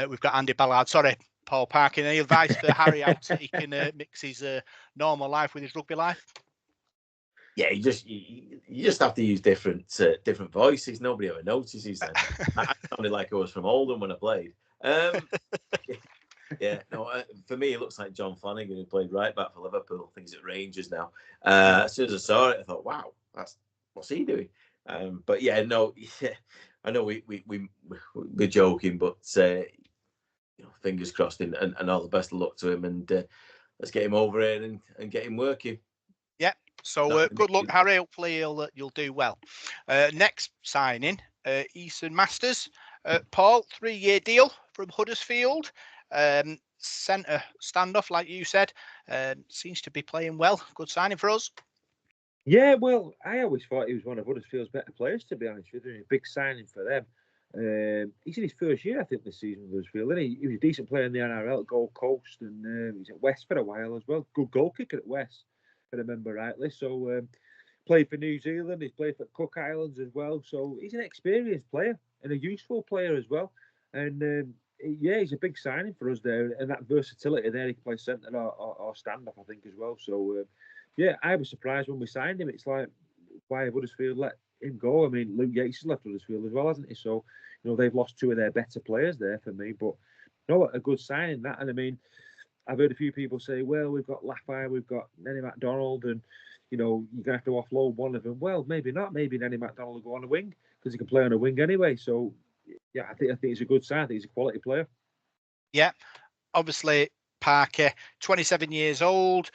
we've got Andy Ballard. Sorry, Paul Parkin. Any advice for Harry how he can mix his normal life with his rugby life? Yeah, you just have to use different voices. Nobody ever notices them. I sounded like I was from Oldham when I played. For me, it looks like John Flanagan, who played right back for Liverpool. I think he's at Rangers now. As soon as I saw it, I thought, wow, what's he doing? But yeah, no, I know we're joking, but fingers crossed and all the best of luck to him, and let's get him over here and get him working. Yeah. So good luck, Harry. Hopefully you'll do well. Next signing, Easton Masters. Paul, 3-year deal from Huddersfield. Centre standoff, like you said, seems to be playing well. Good signing for us. Yeah, well, I always thought he was one of Huddersfield's better players, to be honest with you. A big signing for them. He's in his first year, I think, this season with Huddersfield. He was a decent player in the NRL at Gold Coast, and he's at West for a while as well. Good goal kicker at West, if I remember rightly. So played for New Zealand. He's played for Cook Islands as well. So he's an experienced player and a useful player as well. And he's a big signing for us there. And that versatility there, he can play centre or stand-up, I think, as well. So I was surprised when we signed him. It's like, why have Huddersfield let him go? I mean, Luke Yates has left Huddersfield as well, hasn't he? So, they've lost two of their better players there for me. But, a good signing that. And I mean, I've heard a few people say, well, we've got Laffey, we've got Nenny MacDonald, and, you're going to have to offload one of them. Well, maybe not. Maybe Nenny MacDonald will go on a wing because he can play on a wing anyway. So, yeah, I think it's a good sign. I think he's a quality player. Yeah. Obviously, Parker, 27 years old,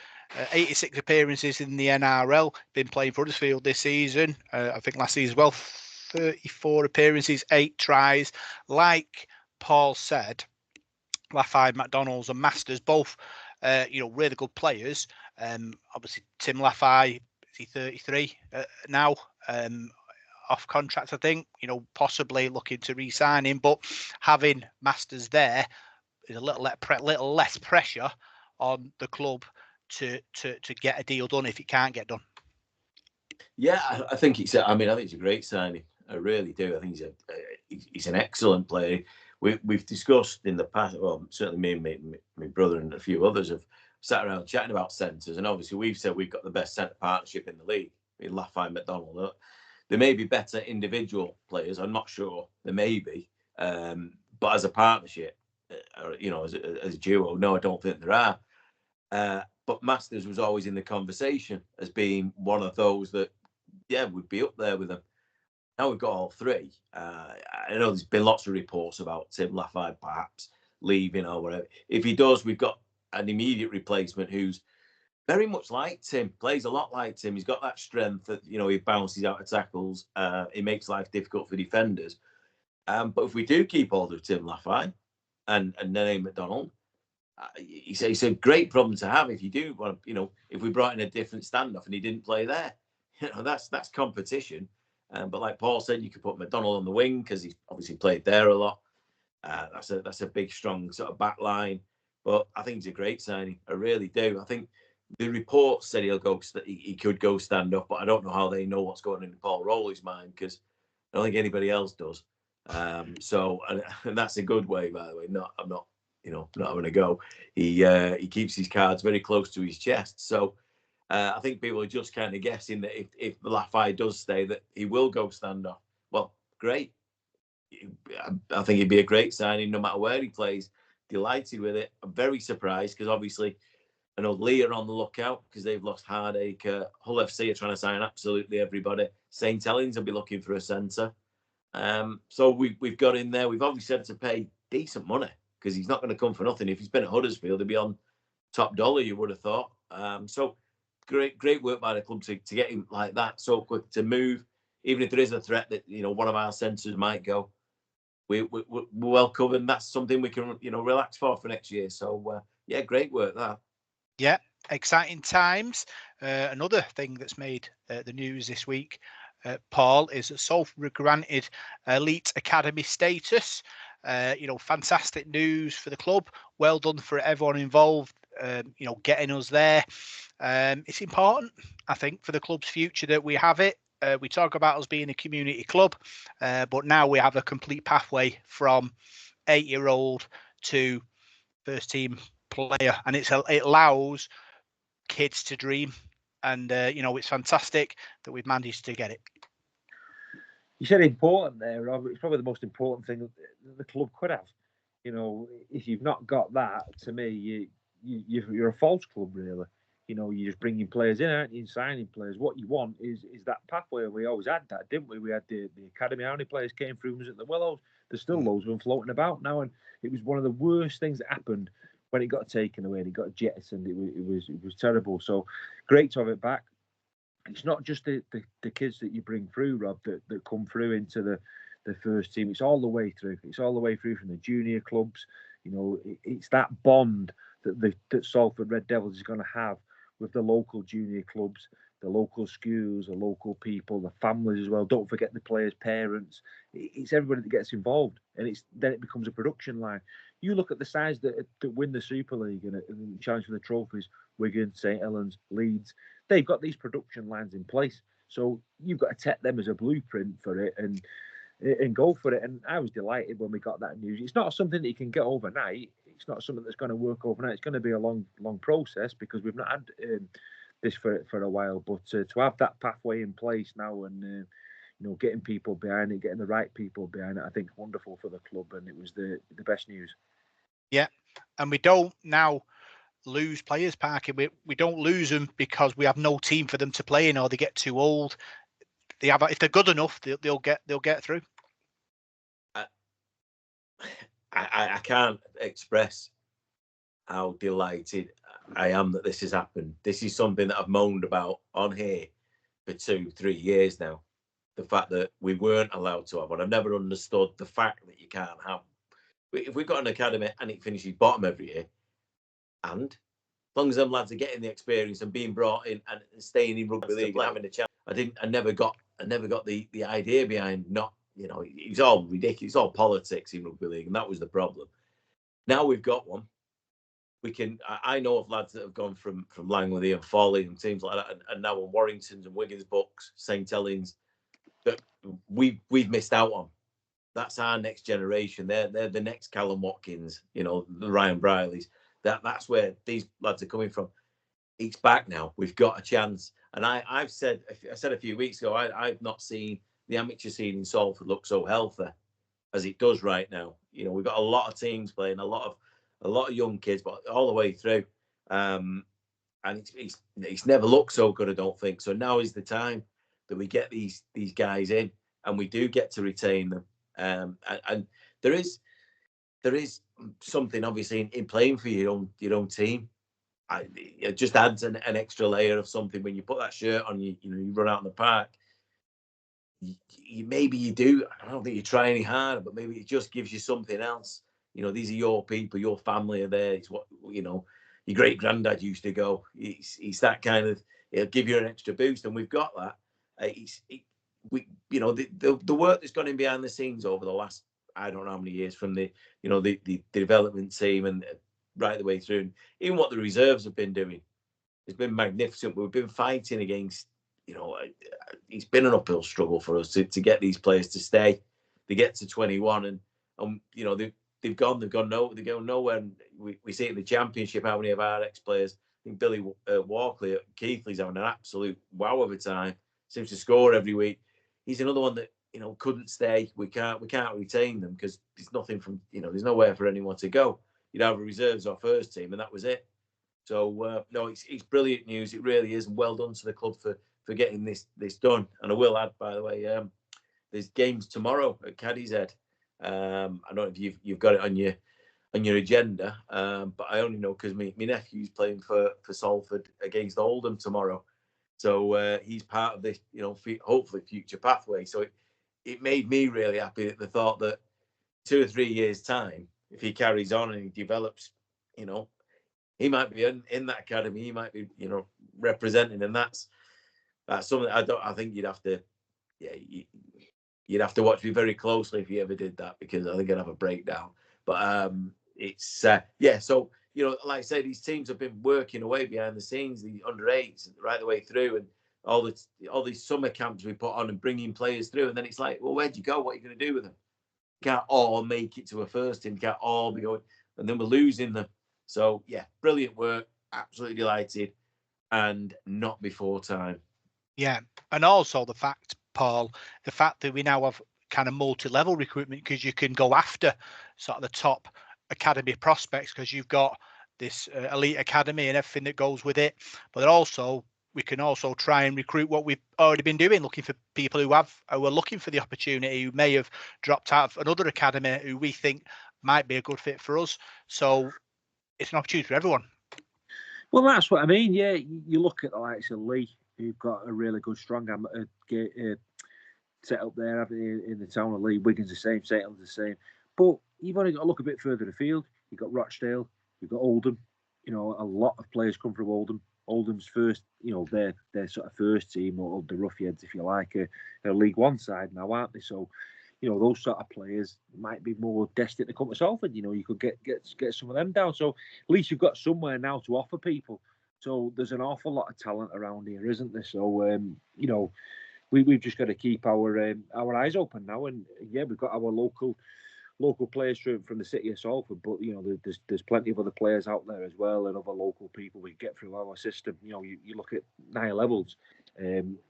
86 appearances in the NRL, been playing for Huddersfield this season. I think last season as well, 34 appearances, 8 tries. Like Paul said, Laffey, McDonald's and Masters, both, really good players. Obviously, Tim Laffey, is he 33 now? Off contract, I think, possibly looking to re-sign him, but having Masters there is a little less pressure on the club to get a deal done if it can't get done. Yeah, I think it's a great signing. I really do. I think he's an excellent player. We've discussed in the past. Well, certainly me and my brother and a few others have sat around chatting about centres, and obviously we've said we've got the best centre partnership in the league in Laffey, McDonald. There may be better individual players. I'm not sure. There may be, but as a partnership, as a duo, no, I don't think there are. But Masters was always in the conversation as being one of those that, would be up there with them. Now we've got all three. I know there's been lots of reports about Tim Laffey perhaps leaving or whatever. If he does, we've got an immediate replacement who's very much like Tim, plays a lot like Tim. He's got that strength that, he bounces out of tackles. He makes life difficult for defenders. But if we do keep hold of Tim Laffey and Nenny MacDonald, it's a great problem to have if you do want to, if we brought in a different standoff and he didn't play there. That's competition. But like Paul said, you could put McDonald on the wing because he's obviously played there a lot. That's a big, strong sort of back line. But I think it's a great signing. I really do. I think the reports said he could go stand up, but I don't know how they know what's going on in Paul Rowleys' mind because I don't think anybody else does. And that's a good way, by the way. I'm not having a go. He keeps his cards very close to his chest. So I think people are just kind of guessing that if Laffey does stay, that he will go stand off. Well, great. I think it'd be a great signing no matter where he plays. Delighted with it. I'm very surprised because obviously I know Lee are on the lookout because they've lost Hardacre. Hull FC are trying to sign absolutely everybody. St. Helens will be looking for a centre. So we've got in there. We've obviously had to pay decent money because he's not going to come for nothing. If he's been at Huddersfield, he'll be on top dollar, you would have thought. So great work by the club to get him like that so quick to move. even if there is a threat that one of our centres might go, we're well covered. And that's something we can relax for next year. So yeah, great work that. Yeah, exciting times. Another thing that's made the news this week, Paul, is that Salford were granted Elite Academy status. Fantastic news for the club. Well done for everyone involved. Getting us there. It's important, I think, for the club's future that we have it. We talk about us being a community club, but now we have a complete pathway from 8-year-old to first team player, and it allows kids to dream. And it's fantastic that we've managed to get it. You said important there, Rob. It's probably the most important thing that the club could have. If you've not got that, to me, you're a false club, really. You're just bringing players in, aren't you, and signing players. What you want is that pathway. We always had that, didn't we? We had the academy. How many players came through us at the Willows? There's still loads of them floating about now, and it was one of the worst things that happened when it got taken away and it got jettisoned. It was terrible. So great to have it back. It's not just the kids that you bring through, Rob, that come through into the first team. It's all the way through. It's all the way through from the junior clubs. It's that bond that Salford Red Devils is going to have with the local junior clubs, the local schools, the local people, the families as well. Don't forget the players' parents. It's everybody that gets involved, and then it becomes a production line. You look at the sides that win the Super League and challenge for the trophies: Wigan, St Helens, Leeds. They've got these production lines in place, so you've got to take them as a blueprint for it and go for it. And I was delighted when we got that news. It's not something that you can get overnight. It's not something that's going to work overnight. It's going to be a long process because we've not had this for a while. But to have that pathway in place now and getting people behind it, getting the right people behind it, I think wonderful for the club, and it was the best news. Yeah, and we don't now lose players, Parky. We don't lose them because we have no team for them to play in, or they get too old. They have, if they're good enough, they'll get through. I can't express how delighted I am that this has happened. This is something that I've moaned about on here for 2-3 years now. The fact that we weren't allowed to have one. I've never understood the fact that you can't have. If we've got an academy and it finishes bottom every year, and as long as them lads are getting the experience and being brought in and staying in rugby league and having a chance, I never got the idea behind not. It's all ridiculous. It's all politics in rugby league, and that was the problem. Now we've got one. We can. I know of lads that have gone from Langworthy and Foley and teams like that, and now on Warrington's and Wigan's books, St Helens, that we've missed out on. That's our next generation. They're the next Callum Watkins, the Ryan Briley's. That's where these lads are coming from. It's back now. We've got a chance. And I said a few weeks ago, I've not seen the amateur scene in Salford look so healthy as it does right now. We've got a lot of teams playing, a lot of young kids, but all the way through. And it's never looked so good, I don't think. So now is the time that we get these guys in and we do get to retain them. And there is something obviously in playing for your own team. It just adds an extra layer of something when you put that shirt on. You run out in the park. Maybe you do. I don't think you try any harder, but maybe it just gives you something else. These are your people, your family are there. It's what your great granddad used to go. It's that kind of. It'll give you an extra boost, and we've got that. The work that's gone in behind the scenes over the last I don't know how many years from the development team and right the way through, and even what the reserves have been doing has been magnificent. We've been fighting against, it's been an uphill struggle for us to get these players to stay. They get to 21 and they've gone nowhere. And we see it in the championship how many of our ex-players. I think Billy Walkley at Keithley's having an absolute wow of a time. Seems to score every week. He's another one that couldn't stay. We can't retain them because there's nothing from there's nowhere for anyone to go. You'd have a reserves or first team, and that was it. So no, it's brilliant news. It really is, and well done to the club for getting this done. And I will add, by the way, there's games tomorrow at Caddy's Head. I don't know if you've got it on your agenda, but I only know because my nephew's playing for Salford against Oldham tomorrow. So he's part of this, hopefully future pathway. So it made me really happy at the thought that 2 or 3 years time, if he carries on and he develops, he might be in that academy. He might be, representing, and that's something I think you'd have to, you'd have to watch me very closely if you ever did that, because I think I'd have a breakdown. But it's So like I said, these teams have been working away behind the scenes, the under-8s right the way through, and all these summer camps we put on and bringing players through, and then it's like, well, where'd you go? What are you going to do with them? Can't all make it to a first team. Can't all be going, and then we're losing them. So yeah, brilliant work. Absolutely delighted, and not before time. Yeah, and also the fact that we now have kind of multi-level recruitment, because you can go after sort of the top academy prospects, because you've got this elite academy and everything that goes with it. But also we can also try and recruit what we've already been doing, looking for people who are looking for the opportunity, who may have dropped out of another academy, who we think might be a good fit for us. So it's an opportunity for everyone. Well, that's what I mean. Yeah, you look at the likes of Lee, who've got a really good, strong set up there in the town of Lee. Wigan's the same, Saintland's the same. But you've only got to look a bit further afield. You've got Rochdale, you've got Oldham. A lot of players come from Oldham. Oldham's first, their sort of first team, or the Roughheads, if you like, are League One side now, aren't they? So, those sort of players might be more destined to come to Salford. You could get some of them down. So at least you've got somewhere now to offer people. So there's an awful lot of talent around here, isn't there? So we've just got to keep our eyes open now. And yeah, we've got our local players from the city of Salford, but there's plenty of other players out there as well, and other local people we get through our system. You look at Niall Evans.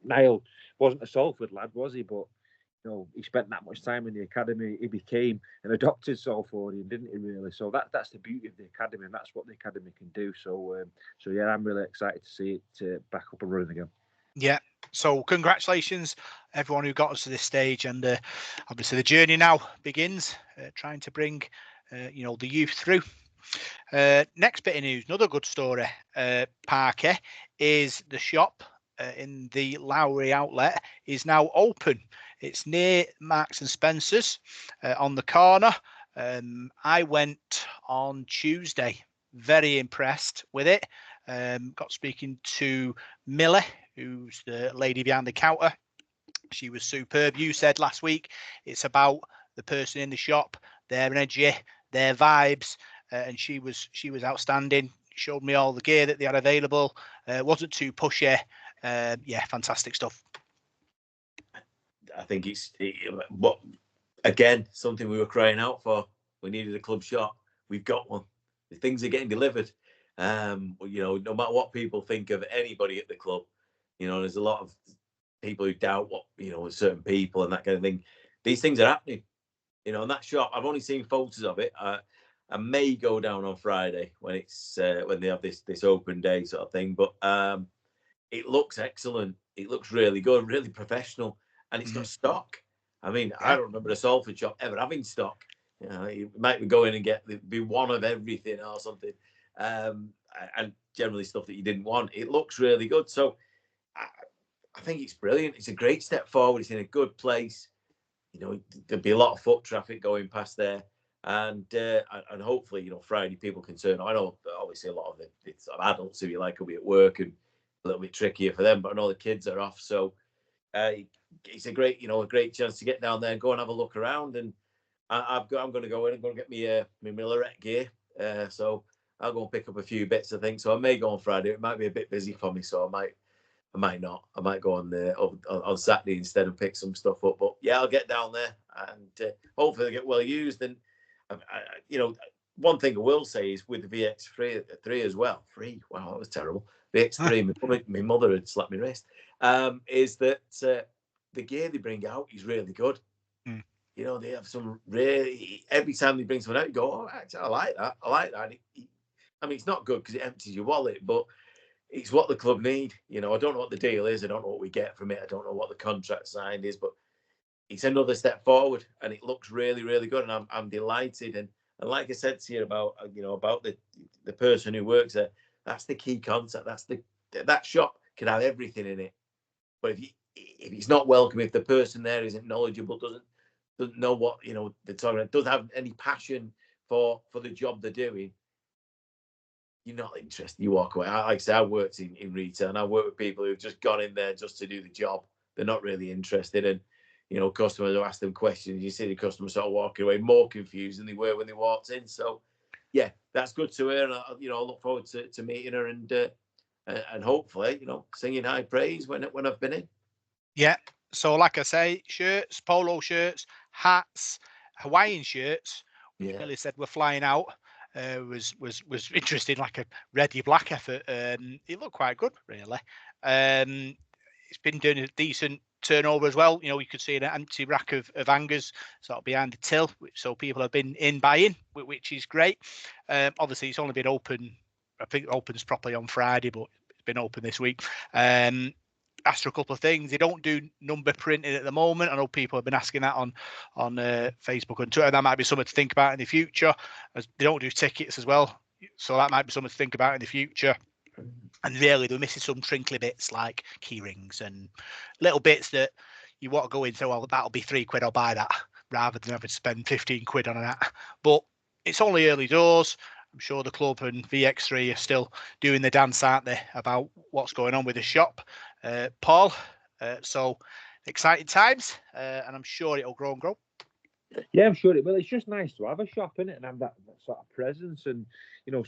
Niall wasn't a Salford lad, was he? But he spent that much time in the academy. He became an adopted Salfordian, didn't he? Really. So that's the beauty of the academy, and that's what the academy can do. So yeah, I'm really excited to see it back up and running again. Yeah. So congratulations, everyone who got us to this stage, and obviously the journey now begins, trying to bring the youth through. Next bit of news, another good story, Parker, is the shop in the Lowry outlet is now open. It's near Marks and Spencer's on the corner. I went on Tuesday, very impressed with it. Got speaking to Millie, who's the lady behind the counter. She was superb. You said last week it's about the person in the shop, their energy, their vibes, and she was outstanding. Showed me all the gear that they had available. Wasn't too pushy. Yeah, fantastic stuff. I think what again, something we were crying out for. We needed a club shop. We've got one. The things are getting delivered. No matter what people think of anybody at the club, there's a lot of people who doubt what certain people and that kind of thing. These things are happening. And that shop, I've only seen photos of it. I may go down on Friday when it's when they have this open day sort of thing. But it looks excellent. It looks really good, really professional, and it's got stock. I mean, I don't remember a Salford shop ever having stock. You might be going and be one of everything or something, and generally stuff that you didn't want. It looks really good. So I think it's brilliant. It's a great step forward. It's in a good place. There'll be a lot of foot traffic going past there, and hopefully, Friday people can turn. I know obviously a lot of the sort of adults, if you like, will be at work and a little bit trickier for them, but I know the kids are off, so it's a great chance to get down there and go and have a look around. And I'm going to go in and go and get me my Millerette gear, so I'll go and pick up a few bits, I think. So I may go on Friday. It might be a bit busy for me, so I might not. I might go on Saturday instead and pick some stuff up. But yeah, I'll get down there and hopefully get well used. And one thing I will say is with the VX3 as well. Wow, that was terrible. VX3, my mother had slapped my wrist. Is that the gear they bring out is really good. They have some really. Every time they bring someone out, you go, "Oh, actually, I like that. I like that." I mean, it's not good because it empties your wallet, but it's what the club need. I don't know what the deal is. I don't know what we get from it. I don't know what the contract signed is, but it's another step forward, and it looks really, really good. And I'm delighted. And like I said to you about the person who works there, that's the key concept. That shop can have everything in it. But if it's not welcome, if the person there isn't knowledgeable, doesn't know what they're talking about, doesn't have any passion for the job they're doing, you're not interested. You walk away. Like I say, I worked in retail, and I work with people who've just gone in there just to do the job. They're not really interested, and customers will ask them questions. You see the customers sort of walking away more confused than they were when they walked in. So, yeah, that's good to hear. And I look forward to meeting her and hopefully, singing high praise when I've been in. Yeah. So, like I say, shirts, polo shirts, hats, Hawaiian shirts, which Billy said were flying out. Was interesting, like a ready black effort. It looked quite good, really. It's been doing a decent turnover as well. You could see an empty rack of hangers sort of behind the till, so people have been in buying, which is great. Obviously, it's only been open. I think it opens properly on Friday, but it's been open this week. Asked for a couple of things. They don't do number printing at the moment. I know people have been asking that on Facebook and Twitter. That might be something to think about in the future. As they don't do tickets as well, so that might be something to think about in the future. And really, they're missing some trinkly bits like key rings and little bits that you want to go into. Well, that'll be £3. I'll buy that rather than having to spend 15 quid on that. But it's only early doors. I'm sure the club and VX3 are still doing the dance, aren't they, about what's going on with the shop, Paul. So exciting times, and I'm sure it'll grow and grow. Yeah, I'm sure it will. It's just nice to have a shop in it and have that sort of presence and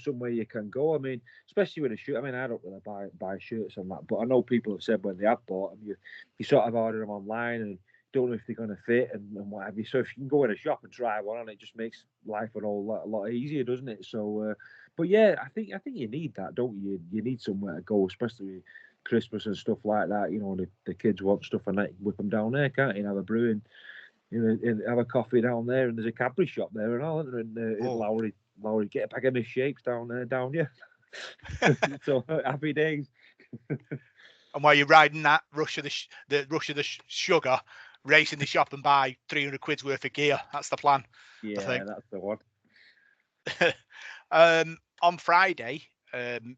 somewhere you can go. I mean, especially with a shirt. I mean, I don't really buy shirts and that, but I know people have said when they have bought them, you sort of order them online and don't know if they're going to fit and what have you. So if you can go in a shop and try one on, it just makes life a lot easier, doesn't it? So, but yeah, I think you need that, don't you? You need somewhere to go, especially with Christmas and stuff like that. The kids want stuff and that, you can whip them down there, can't you? And have a brew and have a coffee down there, and there's a Cadbury shop there and all, and Lowry, get a pack of misshapes down here. So happy days. And while you're riding that rush of the sugar, race in the shop and buy 300 quid's worth of gear. That's the plan. Yeah, that's the one. On Friday,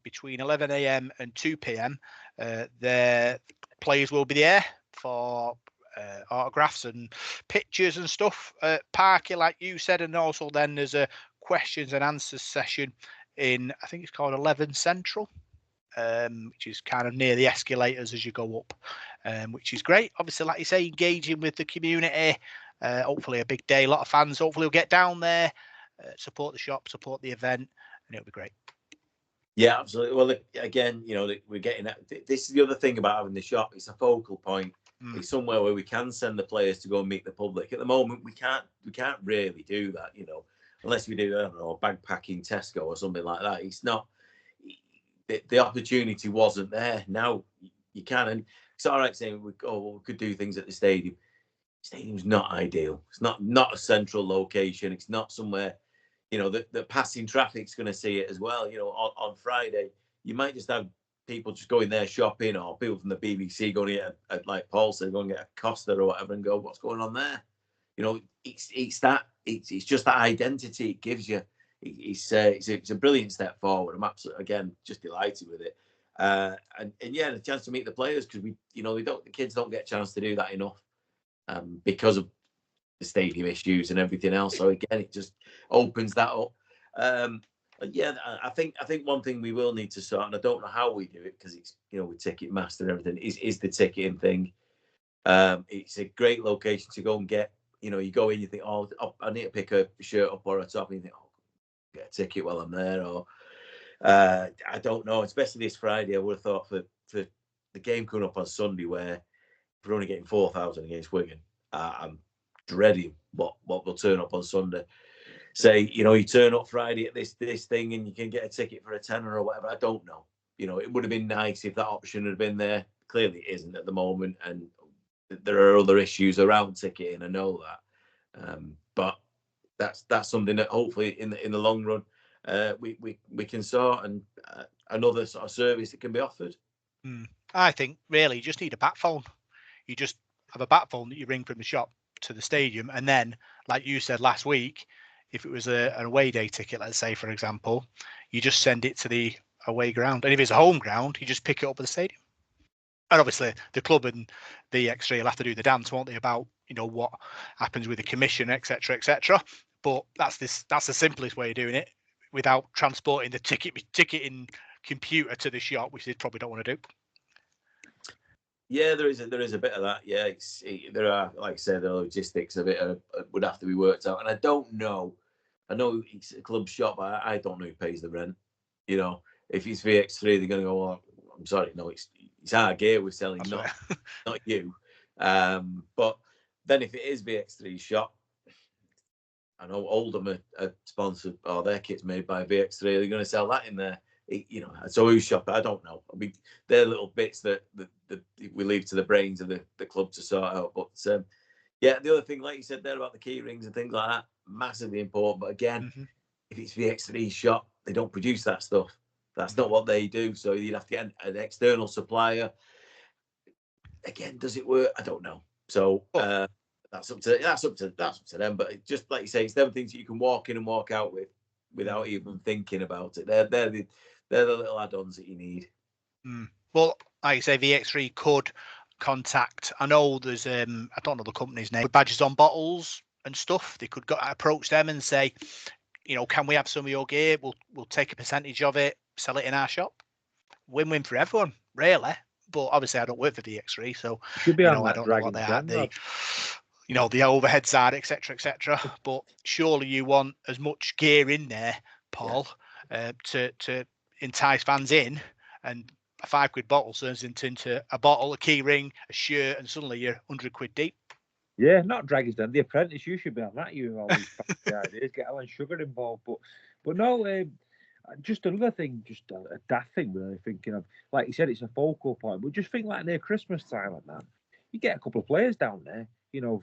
between 11 a.m. and 2 p.m., the players will be there for autographs and pictures and stuff. Parky, like you said, and also then there's a questions and answers session in, I think it's called 11 Central, which is kind of near the escalators as you go up, which is great. Obviously, like you say, engaging with the community. Hopefully a big day, a lot of fans. Hopefully we'll get down there, support the shop, support the event, and it'll be great. Yeah, absolutely. Well, again, we're getting at this is the other thing about having the shop. It's a focal point. It's somewhere where we can send the players to go and meet the public. At the moment, we can't really do that, unless we do, I don't know, a bag packing Tesco or something like that. It's not. The opportunity wasn't there. Now you can, and it's all right saying we could do things at the stadium. Stadium's not ideal. It's not a central location. It's not somewhere, the passing traffic's going to see it as well. On Friday, you might just have people just going there shopping, or people from the BBC going to get, like Paul said, go and get a Costa or whatever, and go, what's going on there? It's just that identity it gives you. It's a brilliant step forward. I'm absolutely, again, just delighted with it. And yeah, the chance to meet the players, because the kids don't get a chance to do that enough, because of the stadium issues and everything else. So again, it just opens that up. Yeah, I think one thing we will need to sort, and I don't know how we do it because it's with Ticketmaster and everything, is the ticketing thing. It's a great location to go and get. You go in, you think, oh, I need to pick a shirt up or a top, and you think, oh, get a ticket while I'm there, or I don't know. Especially this Friday, I would have thought for the game coming up on Sunday, where we're only getting 4,000 against Wigan. I'm dreading what will turn up on Sunday. Say, you turn up Friday at this thing and you can get a ticket for a tenner or whatever. I don't know. It would have been nice if that option had been there. Clearly, it isn't at the moment, and there are other issues around ticketing. I know that, but that's something that hopefully in the long run we can sort, and another sort of service that can be offered. I think really you just need a bat phone. You just have a bat phone that you ring from the shop to the stadium, and then, like you said last week, if it was an away day ticket, let's say, for example, you just send it to the away ground, and if it's a home ground, you just pick it up at the stadium. And obviously the club and the X3 will have to do the dance, won't they, about what happens with the commission, etc., etc. But that's the simplest way of doing it without transporting the ticketing computer to the shop, which they probably don't want to do. Yeah, there is a bit of that. Yeah, there are, like I said, the logistics of it would have to be worked out. And I don't know. I know it's a club shop, but I don't know who pays the rent. If it's VX3, they're going to go, "Oh, I'm sorry, no, it's our gear we're selling, That's not right. not you." But then if it is VX3 shop, I know Oldham are sponsored, or their kit's made by VX3. They're going to sell that in there. So who's shop? I don't know. I mean, they're little bits that we leave to the brains of the club to sort out. But yeah, the other thing, like you said there about the key rings and things like that, massively important. But again, if it's VX3 shop, they don't produce that stuff. That's not what they do. So you'd have to get an external supplier. Again, does it work? I don't know. So that's up to them. But just like you say, it's them things that you can walk in and walk out with without even thinking about it. They're the little add-ons that you need. Well, like you say, VX3 could contact. I know there's I don't know the company's name, with badges on bottles and stuff. They could approach them and say, can we have some of your gear? We'll take a percentage of it, sell it in our shop. Win-win for everyone, really. But obviously, I don't work for VX3, so Should be on I that don't know what Dragon's they are. Den, The overheads are, etc., etc. But surely you want as much gear in there, Paul, to entice fans in, and a £5 bottle turns into a bottle, a key ring, a shirt, and suddenly you're £100 deep. Yeah, not Dragon's Den. The Apprentice, you should be on that. You have all these fancy ideas. Get Alan Sugar involved, but no. Just another thing, just a daft thing, really thinking of. Like you said, it's a focal point. But just think like near Christmas time like that, you get a couple of players down there,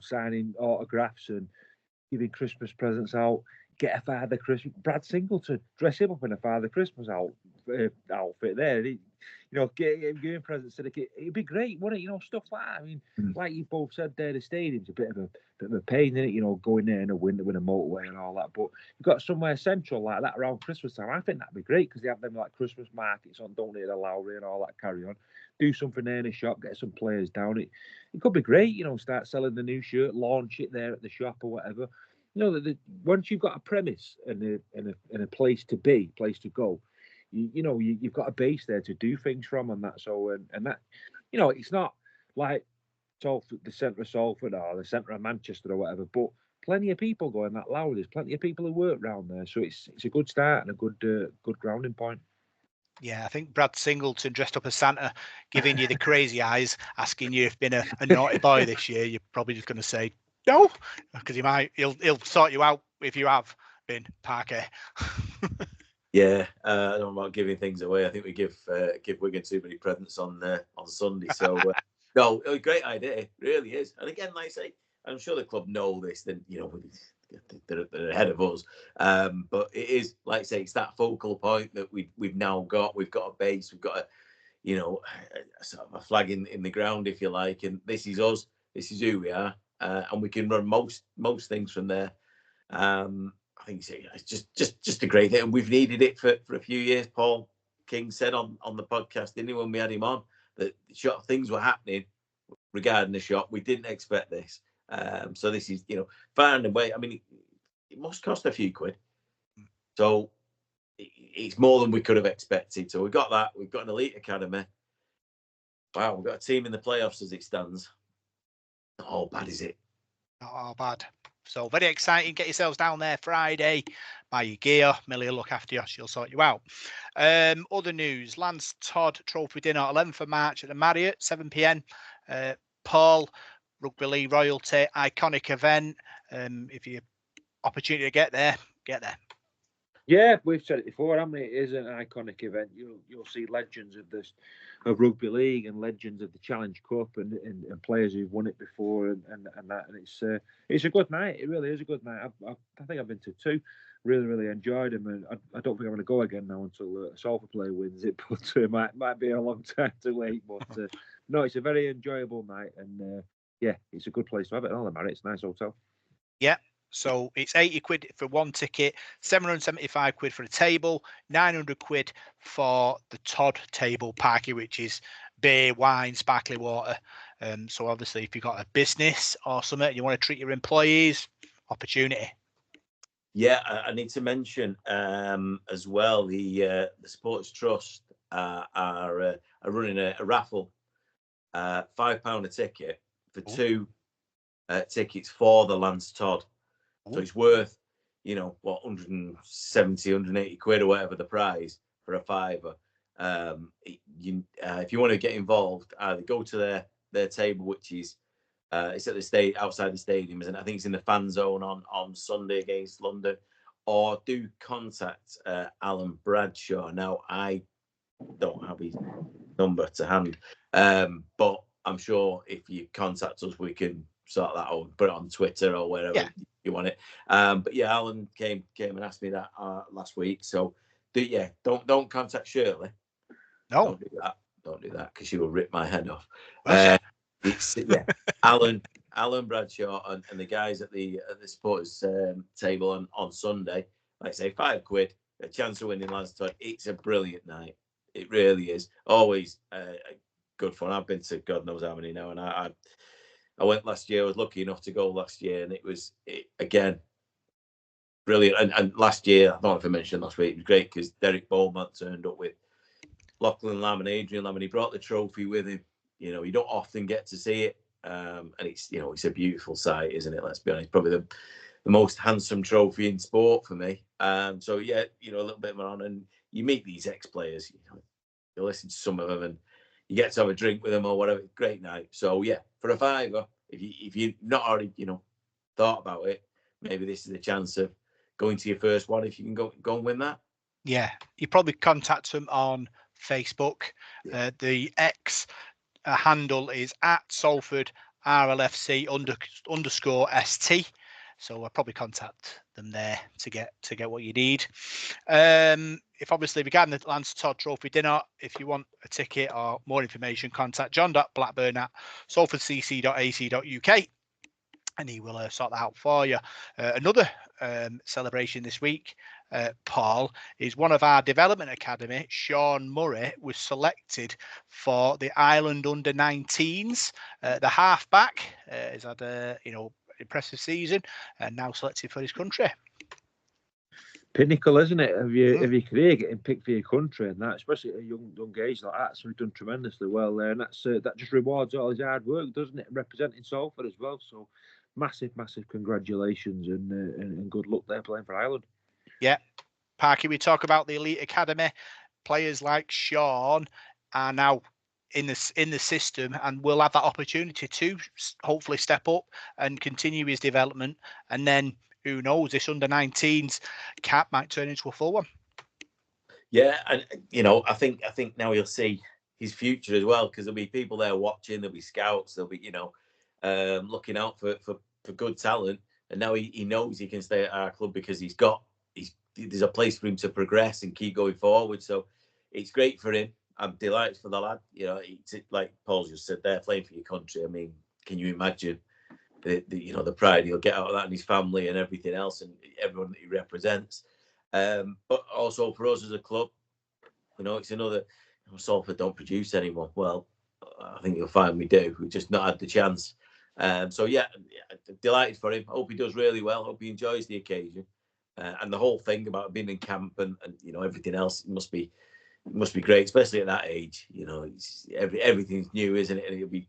signing autographs and giving Christmas presents out. Get a Father Christmas, Brad Singleton, dress him up in a Father Christmas outfit there. Get him giving presents to the kid. It'd be great, wouldn't it? Stuff like that. I mean, like you both said there, the stadium's a bit of a pain, isn't it? Going there in the winter with a motorway and all that. But you've got somewhere central like that around Christmas time. I think that'd be great because they have them like Christmas markets on, don't they? The Lowry and all that carry on. Do something there in the shop, get some players down. It could be great, start selling the new shirt, launch it there at the shop or whatever. Once you've got a premise and a place to be, place to go, you've got a base there to do things from, and that. So and that, it's not like Salford, the centre of Salford or the centre of Manchester or whatever, but plenty of people going that loud. There's plenty of people who work around there, so it's a good start and a good grounding point. Yeah, I think Brad Singleton dressed up as Santa, giving you the crazy eyes, asking you if you've been a naughty boy this year. You're probably just going to say no, because he'll sort you out if you have been, Parker. Yeah, I don't know about giving things away. I think we give Wigan too many presents on Sunday. So no, great idea, it really is. And again, like I say, I'm sure the club know this. Then they're ahead of us. But it is, like I say, it's that focal point that we've now got. We've got a base. We've got a sort of a flag in the ground, if you like. And this is us. This is who we are, and we can run most things from there. I think it's just a great thing, and we've needed it for a few years. Paul King said on the podcast, didn't he, when we had him on, that things were happening regarding the shop. We didn't expect this. So this is, far and away. I mean, it must cost a few quid. So it's more than we could have expected. So we got that. We've got an elite academy. Wow, we've got a team in the playoffs as it stands. Not all bad, is it? Not all bad. So very exciting. Get yourselves down there Friday. Buy your gear. Millie will look after you. She'll sort you out. Other news. Lance Todd Trophy Dinner 11th of March at the Marriott, 7 p.m. Paul, Rugby League Royalty, iconic event. If you opportunity to get there, get there. Yeah, we've said it before, haven't we? It is an iconic event. You'll see legends of rugby league and legends of the Challenge Cup and players who've won it before and that. And it's a good night. It really is a good night. I think I've been to two. Really enjoyed them, and I don't think I'm going to go again now until Salford player wins it. But it might be a long time to wait. But no, it's a very enjoyable night, and yeah, it's a good place to have it. All the Marriott's a nice hotel. Yeah. So it's £80 for one ticket, £775 for a table, £900 for the Todd table parking, which is beer, wine, sparkling water. So obviously, if you've got a business or something, you want to treat your employees, opportunity. Yeah, I need to mention as well the Sports Trust are running a raffle, £5 a ticket for two tickets for the Lance Todd. So it's worth, 170, 180 quid or whatever the prize for a fiver. If you want to get involved, either go to their table, which is it's at the outside the stadium, and I think it's in the fan zone on Sunday against London, or do contact Alan Bradshaw. Now I don't have his number to hand, but I'm sure if you contact us, we can sort that out, put it on Twitter or wherever you want it. But yeah, Alan came and asked me that last week. So don't contact Shirley. No, don't do that because she will rip my head off. It's Alan Bradshaw and the guys at the supporters table on Sunday. Like I say, £5, a chance of winning Lance Todd. It's a brilliant night. It really is. Always good fun. I've been to God knows how many now, and I went last year. I was lucky enough to go last year, and it was again brilliant. And last year, I don't know if I mentioned last week, it was great because Derek Beaumont turned up with Lachlan Lamb and Adrian Lamb, and he brought the trophy with him. You don't often get to see it, and it's a beautiful sight, isn't it? Let's be honest, probably the most handsome trophy in sport for me. So yeah, a little bit more on, and you meet these ex-players. You listen to some of them, and you get to have a drink with them or whatever. Great night. So yeah, for a fiver, if you've not already thought about it, maybe this is the chance of going to your first one if you can go and win that. Yeah, you probably contact them on Facebook. The X handle is at Salford RLFC _ST. So I'll probably contact them there to get what you need. If obviously regarding the Lance Todd Trophy dinner, if you want a ticket or more information, contact john.blackburn@salfordcc.ac.uk. and he will sort that out for you. Another celebration this week, Paul, is one of our development academy, Sean Murray, was selected for the Ireland under-19s. The halfback has had a impressive season and now selected for his country. Pinnacle, isn't it, of your career, getting picked for your country, and that, especially at a young age like that. So he's done tremendously well there, and that just rewards all his hard work, doesn't it? Representing Salford as well. So massive congratulations and good luck there playing for Ireland. Yeah, Parky, we talk about the elite academy. Players like Sean are now in the system and will have that opportunity to hopefully step up and continue his development, and then who knows, this under-19s cap might turn into a full one. Yeah, and I think now you'll see his future as well, because there'll be people there watching, there'll be scouts, there'll be looking out for good talent, and now he knows he can stay at our club because there's a place for him to progress and keep going forward. So it's great for him. I'm delighted for the lad. It's like Paul just said there, playing for your country. I mean, can you imagine the pride he'll get out of that, and his family and everything else, and everyone that he represents. But also for us as a club, it's another. Salford don't produce anyone. Well, I think you'll find we do. We've just not had the chance. So yeah, delighted for him. Hope he does really well. Hope he enjoys the occasion, and the whole thing about being in camp and everything else. It must be great, especially at that age. Everything's new, isn't it? And it'd be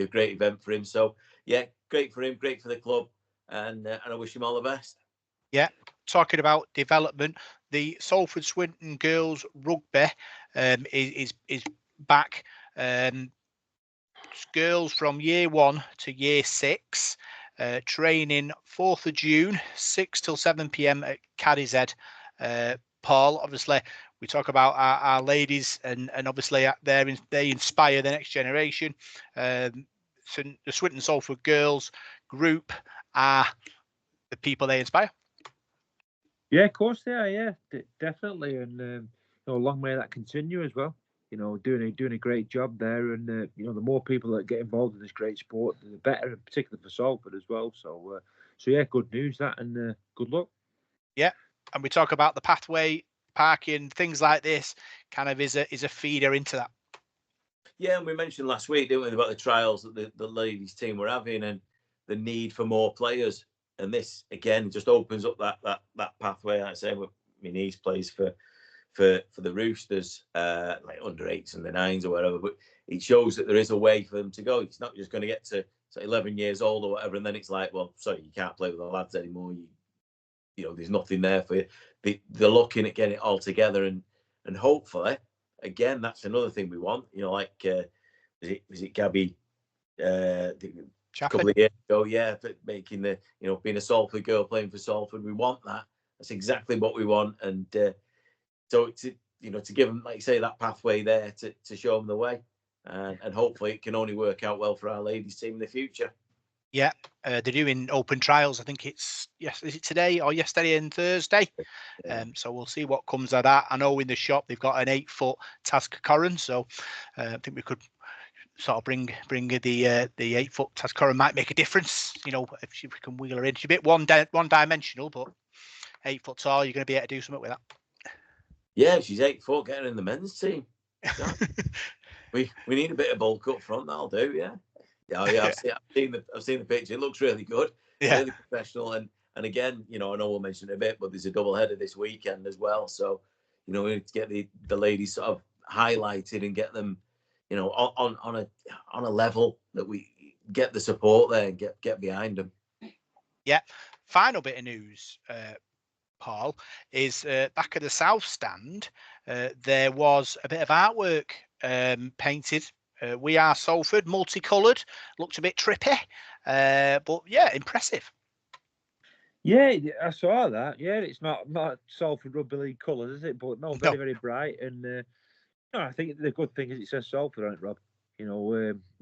a great event for him. So yeah, great for him, great for the club, and I wish him all the best. Yeah, talking about development, the Salford Swinton girls rugby is back. Girls from year 1 to year 6 training 4th of June, 6 till 7 p.m. at Cadizhead. Paul, obviously, we talk about our ladies, and obviously they inspire the next generation. So the Swinton Salford girls group are the people they inspire. Yeah, of course they are. Yeah, definitely, and long may that continue as well. Doing a great job there, and the more people that get involved in this great sport, the better, particularly for Salford as well. So yeah, good news that, and good luck. Yeah, and we talk about the pathway, parking, things like this, kind of is a feeder into that. Yeah, and we mentioned last week, didn't we, about the trials that the ladies team were having and the need for more players. And this again just opens up that pathway. Like I say, my niece plays for the Roosters, like under 8s and the 9s or whatever. But it shows that there is a way for them to go. It's not just going to get to 11 years old or whatever, and then it's like, well, sorry, you can't play with the lads anymore. You know, there's nothing there for you. They're looking at getting it all together, and hopefully, again, that's another thing we want. You know, like was it Gabby a couple of years ago? Yeah, making being a Salford girl playing for Salford. We want that. That's exactly what we want, and so to give them, like you say, that pathway there to show them the way, and hopefully it can only work out well for our ladies team in the future. Yeah, they're doing open trials. I think is it today or yesterday and Thursday? Yeah. So we'll see what comes of that. I know in the shop they've got an 8-foot Tascoran, so I think we could sort of bring the 8-foot Tascoran might make a difference. You know, if we can wheel her in. She's a bit one dimensional, but 8 foot tall, you're going to be able to do something with that. Yeah, she's 8 foot. Get her in the men's team. we need a bit of bulk up front. That'll do. Yeah. Yeah, I've seen the picture. It looks really good. Yeah. Really professional. And again, I know we'll mention it a bit, but there's a double header this weekend as well. So, we need to get the ladies sort of highlighted and get them, on a level that we get the support there and get behind them. Yeah. Final bit of news, Paul, is back at the South Stand. There was a bit of artwork painted. We Are Salford, multicoloured, looked a bit trippy, but yeah, impressive. Yeah, I saw that. Yeah, it's not Salford Rugby League colours, is it? But no, very bright. And I think the good thing is it says Salford on it, Rob.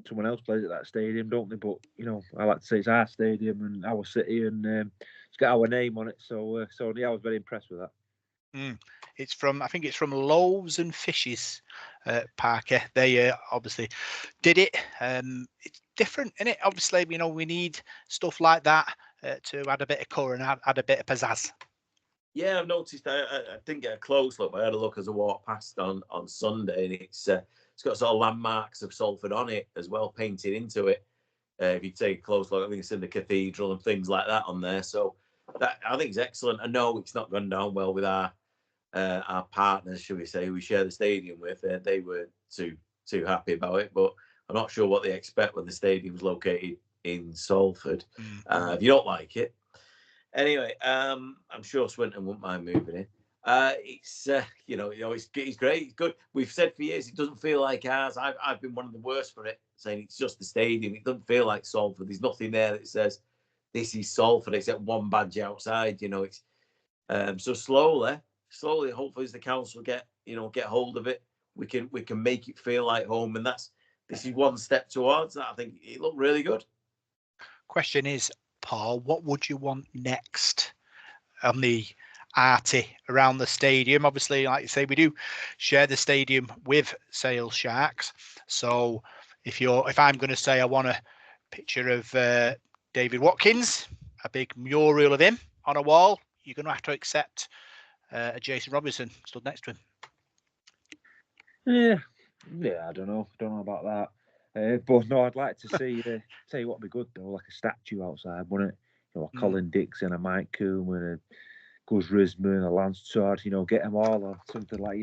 Someone else plays at that stadium, don't they? But I like to say it's our stadium and our city, and it's got our name on it. So yeah, I was very impressed with that. I think it's from Loaves and Fishes, Parker. They obviously did it. It's different, isn't it? Obviously, we need stuff like that to add a bit of colour and add a bit of pizzazz. Yeah, I've noticed. I didn't get a close look, but I had a look as I walked past on Sunday, and it's got sort of landmarks of Salford on it as well, painted into it. If you take a close look, I think it's in the cathedral and things like that on there. So that I think is excellent. I know it's not gone down well with our partners, should we say, who we share the stadium with. They were too happy about it, but I'm not sure what they expect when the stadium's located in Salford. If you don't like it. Anyway, I'm sure Swinton wouldn't mind moving in. It's it's great. It's good. We've said for years it doesn't feel like ours. I've been one of the worst for it, saying it's just the stadium. It doesn't feel like Salford. There's nothing there that says this is Salford except one badge outside. It's so slowly, hopefully, as the council get hold of it, we can make it feel like home, and this is one step towards that. I think it looked really good. Question is, Paul, what would you want next on the arty around the stadium? Obviously, like you say, we do share the stadium with Sales Sharks. So if I'm going to say I want a picture of David Watkins, a big mural of him on a wall, you're going to have to accept a Jason Robinson stood next to him. Yeah, I don't know about that. But no, I'd like to see. Tell you what would be good though, like a statue outside, wouldn't it? A Colin Dixon, a Mike Coombe, a Gus Risman, a Lance Todd. Get them all on something like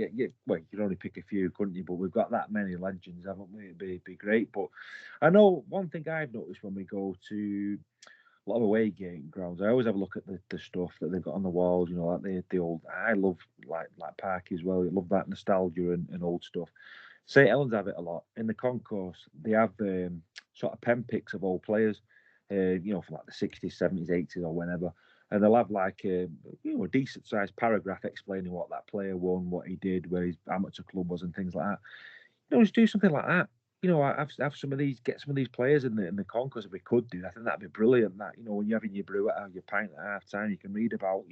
well, you'd only pick a few, couldn't you? But we've got that many legends, haven't we? It'd be great. But I know one thing I've noticed when we go to a lot of away game grounds, I always have a look at the stuff that they've got on the walls. Like the old. I love like Parky as well. I love that nostalgia and old stuff. St Helens have it a lot. In the concourse, they have sort of pen picks of old players, from like the 60s, 70s, 80s, or whenever. And they'll have like a decent sized paragraph explaining what that player won, what he did, where his amateur club was, and things like that. Just do something like that. Have some of these, get some of these players in the concourse if we could do. I think that'd be brilliant. That when you're having your brew at your pint at half time, you can read about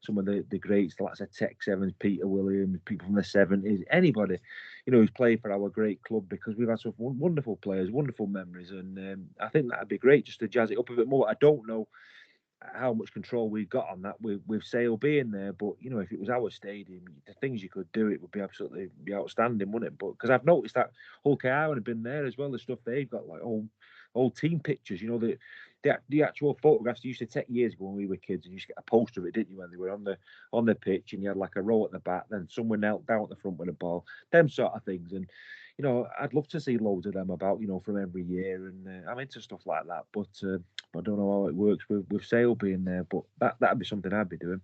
some of the greats, like I said, Tex Evans, Peter Williams, people from the 70s, anybody who's played for our great club, because we've had some wonderful players, wonderful memories, and I think that'd be great just to jazz it up a bit more. I don't know how much control we got on that with Sale being there. But if it was our stadium, the things you could do, it would be absolutely outstanding, wouldn't it? But because I've noticed that Hull KR had been there as well. The stuff they've got, like old team pictures. The actual photographs you used to take years ago when we were kids, and you used to get a poster of it, didn't you, when they were on the pitch, and you had like a row at the back, then someone knelt down at the front with a ball, them sort of things. And I'd love to see loads of them about, from every year, and I'm into stuff like that. But I don't know how it works with Sale being there, but that'd be something I'd be doing.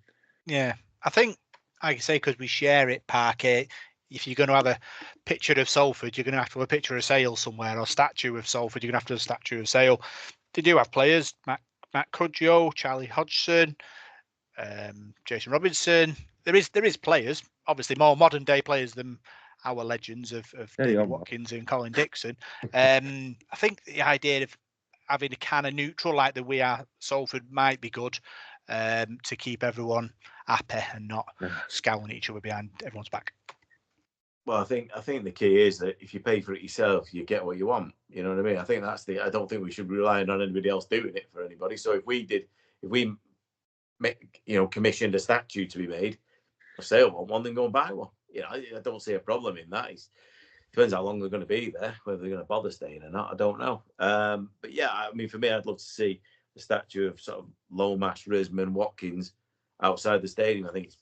Yeah, I think, like I say, because we share it, Parker. If you're going to have a picture of Salford, you're going to have to have a picture of Sale somewhere, or statue of Salford. You're going to have to have a statue of Sale. They do have players: Matt Cudjoe, Charlie Hodgson, Jason Robinson. There is players, obviously more modern day players than our legends of David Watkins and Colin Dixon. I think the idea of having a kind of neutral like that we are Salford might be good, to keep everyone happy and not scowling at each other behind everyone's back. Well, I think the key is that if you pay for it yourself, you get what you want. You know what I mean? I think I don't think we should be relying on anybody else doing it for anybody. So if we commissioned a statue to be made, for sale one, then go and buy one. I don't see a problem in that. It depends how long they're going to be there, whether they're going to bother staying or not. I don't know. But yeah, I mean, for me, I'd love to see the statue of sort of Lomas, Risman, Watkins outside the stadium. I think it's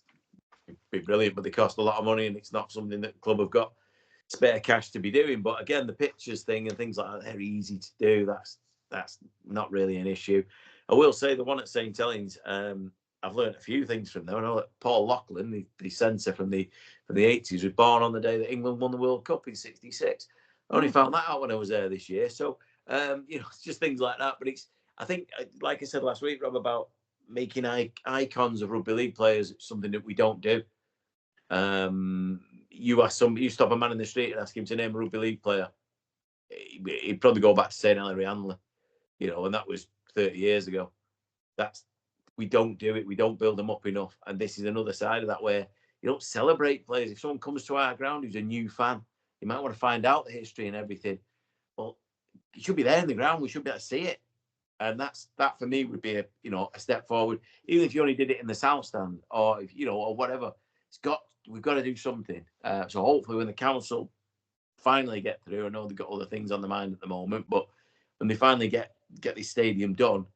be brilliant, but they cost a lot of money, and it's not something that the club have got spare cash to be doing. But again, the pictures thing and things like that, they're easy to do. That's not really an issue. I will say the one at St. Helens, I've learned a few things from them. I know that Paul Lachlan, the centre from the 80s, was born on the day that England won the World Cup in '66. I only found that out when I was there this year. So it's just things like that. But I think, like I said last week, Rob, about making icons of rugby league players, something that we don't do. You stop a man in the street and ask him to name a rugby league player, he'd probably go back to saying Ellery Hanley, and that was 30 years ago. We don't do it. We don't build them up enough. And this is another side of that, where you don't celebrate players. If someone comes to our ground who's a new fan, you might want to find out the history and everything. Well, it should be there in the ground. We should be able to see it. And that for me would be a step forward. Even if you only did it in the south stand, or or whatever, we've got to do something. So hopefully when the council finally get through, I know they've got other things on their mind at the moment, but when they finally get this stadium done,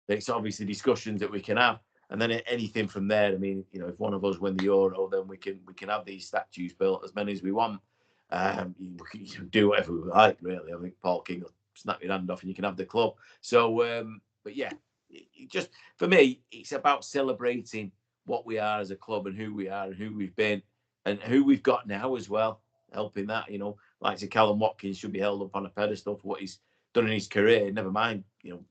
it's obviously discussions that we can have, and then anything from there. I mean, if one of us win the Euro, then we can have these statues built, as many as we want. You can do whatever we like, really. I think Paul King will snap your hand off and you can have the club. So, but yeah, just for me, it's about celebrating what we are as a club and who we are and who we've been and who we've got now as well. Helping that, like say Callum Watkins should be held up on a pedestal for what he's done in his career. Never mind,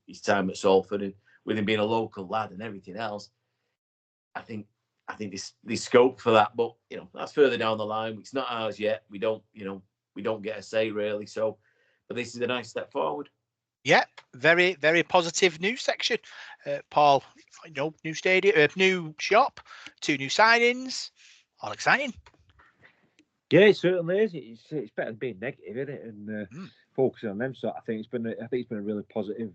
his time at Salford, and with him being a local lad and everything else. I think there's scope for that, but that's further down the line. It's not ours yet. We don't get a say really. So, but this is a nice step forward. Yeah, very, very positive news section. Paul, new stadium, new shop, 2 new signings, all exciting. Yeah, it certainly is. It's better than being negative, isn't it? And focusing on them. So I think it's been a really positive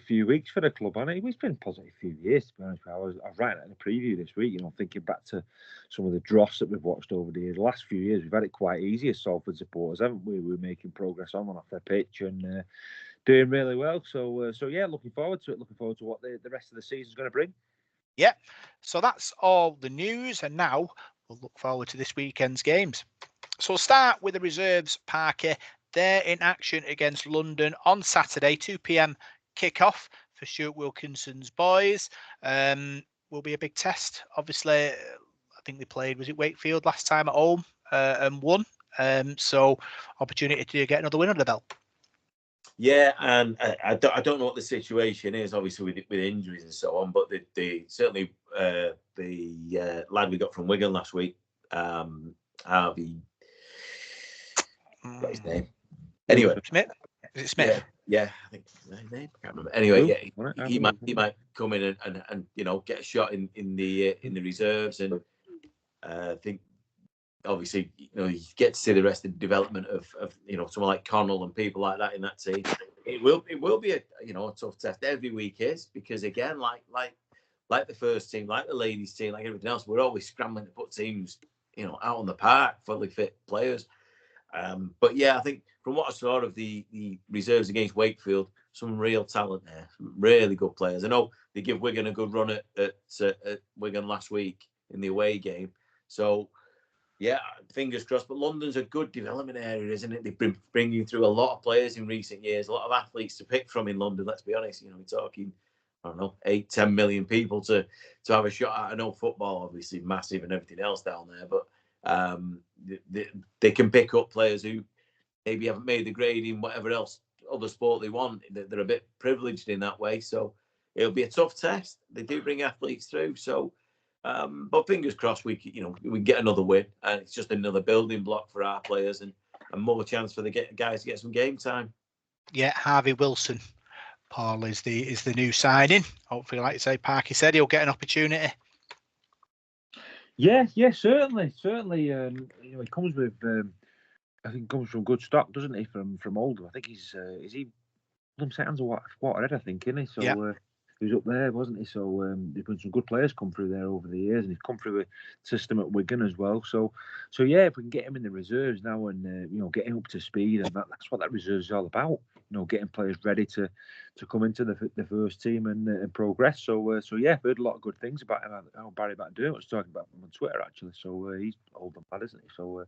few weeks for the club, and it's been a positive few years. To be honest, I was writing in a preview this week. Thinking back to some of the dross that we've watched over the years. The last few years, we've had it quite easy as Salford supporters, haven't we? We're making progress on and off the pitch and doing really well. So yeah, looking forward to it. Looking forward to what the rest of the season is going to bring. Yeah, so that's all the news, and now we'll look forward to this weekend's games. So we'll start with the reserves, Parker. They're in action against London on Saturday, 2 p.m. kickoff for Stuart Wilkinson's boys. Will be a big test. Obviously, I think they played, was it Wakefield last time at home and won. So opportunity to get another win under the belt. Yeah, and I don't know what the situation is, obviously with injuries and so on, but the certainly the lad we got from Wigan last week, Harvey, what's his name? Anyway, Smith. Is it Smith? Yeah, I think that's his name. I can't remember. Anyway, yeah, he might come in and get a shot in the reserves, and I think obviously you get to see the rest of the development of someone like Connell and people like that in that team. It will be a tough test. Every week is, because again, like the first team, like the ladies team, like everything else, we're always scrambling to put teams out on the park, fully fit players. But yeah, I think from what I saw of the reserves against Wakefield, some real talent there, some really good players. I know they give Wigan a good run at Wigan last week in the away game. So yeah, fingers crossed. But London's a good development area, isn't it? They bring you through a lot of players in recent years, a lot of athletes to pick from in London. Let's be honest. We're talking, I don't know, 8-10 million people to have a shot at. I know football, obviously, massive and everything else down there, but they can pick up players who maybe haven't made the grade in whatever else other sport they want. They're a bit privileged in that way, so it'll be a tough test. They do bring athletes through, so but fingers crossed we get another win, and it's just another building block for our players and more chance for the guys to get some game time. Yeah, Harvey Wilson, Paul, is the new signing. Hopefully, like you say, Parky said, he'll get an opportunity. Yeah, certainly. He comes with, I think, comes from good stock, doesn't he? From Oldham, I think he's is he Oldham Sands or Waterhead, I think, isn't he? So yeah. He was up there, wasn't he? So there's been some good players come through there over the years, and he's come through a system at Wigan as well. So yeah, if we can get him in the reserves now and get him up to speed, and that's what that reserves is all about. Getting players ready to come into the first team and progress. So yeah, I've heard a lot of good things about him. How Barry Backdoom was talking about him on Twitter actually. So he's old and bad, isn't he? So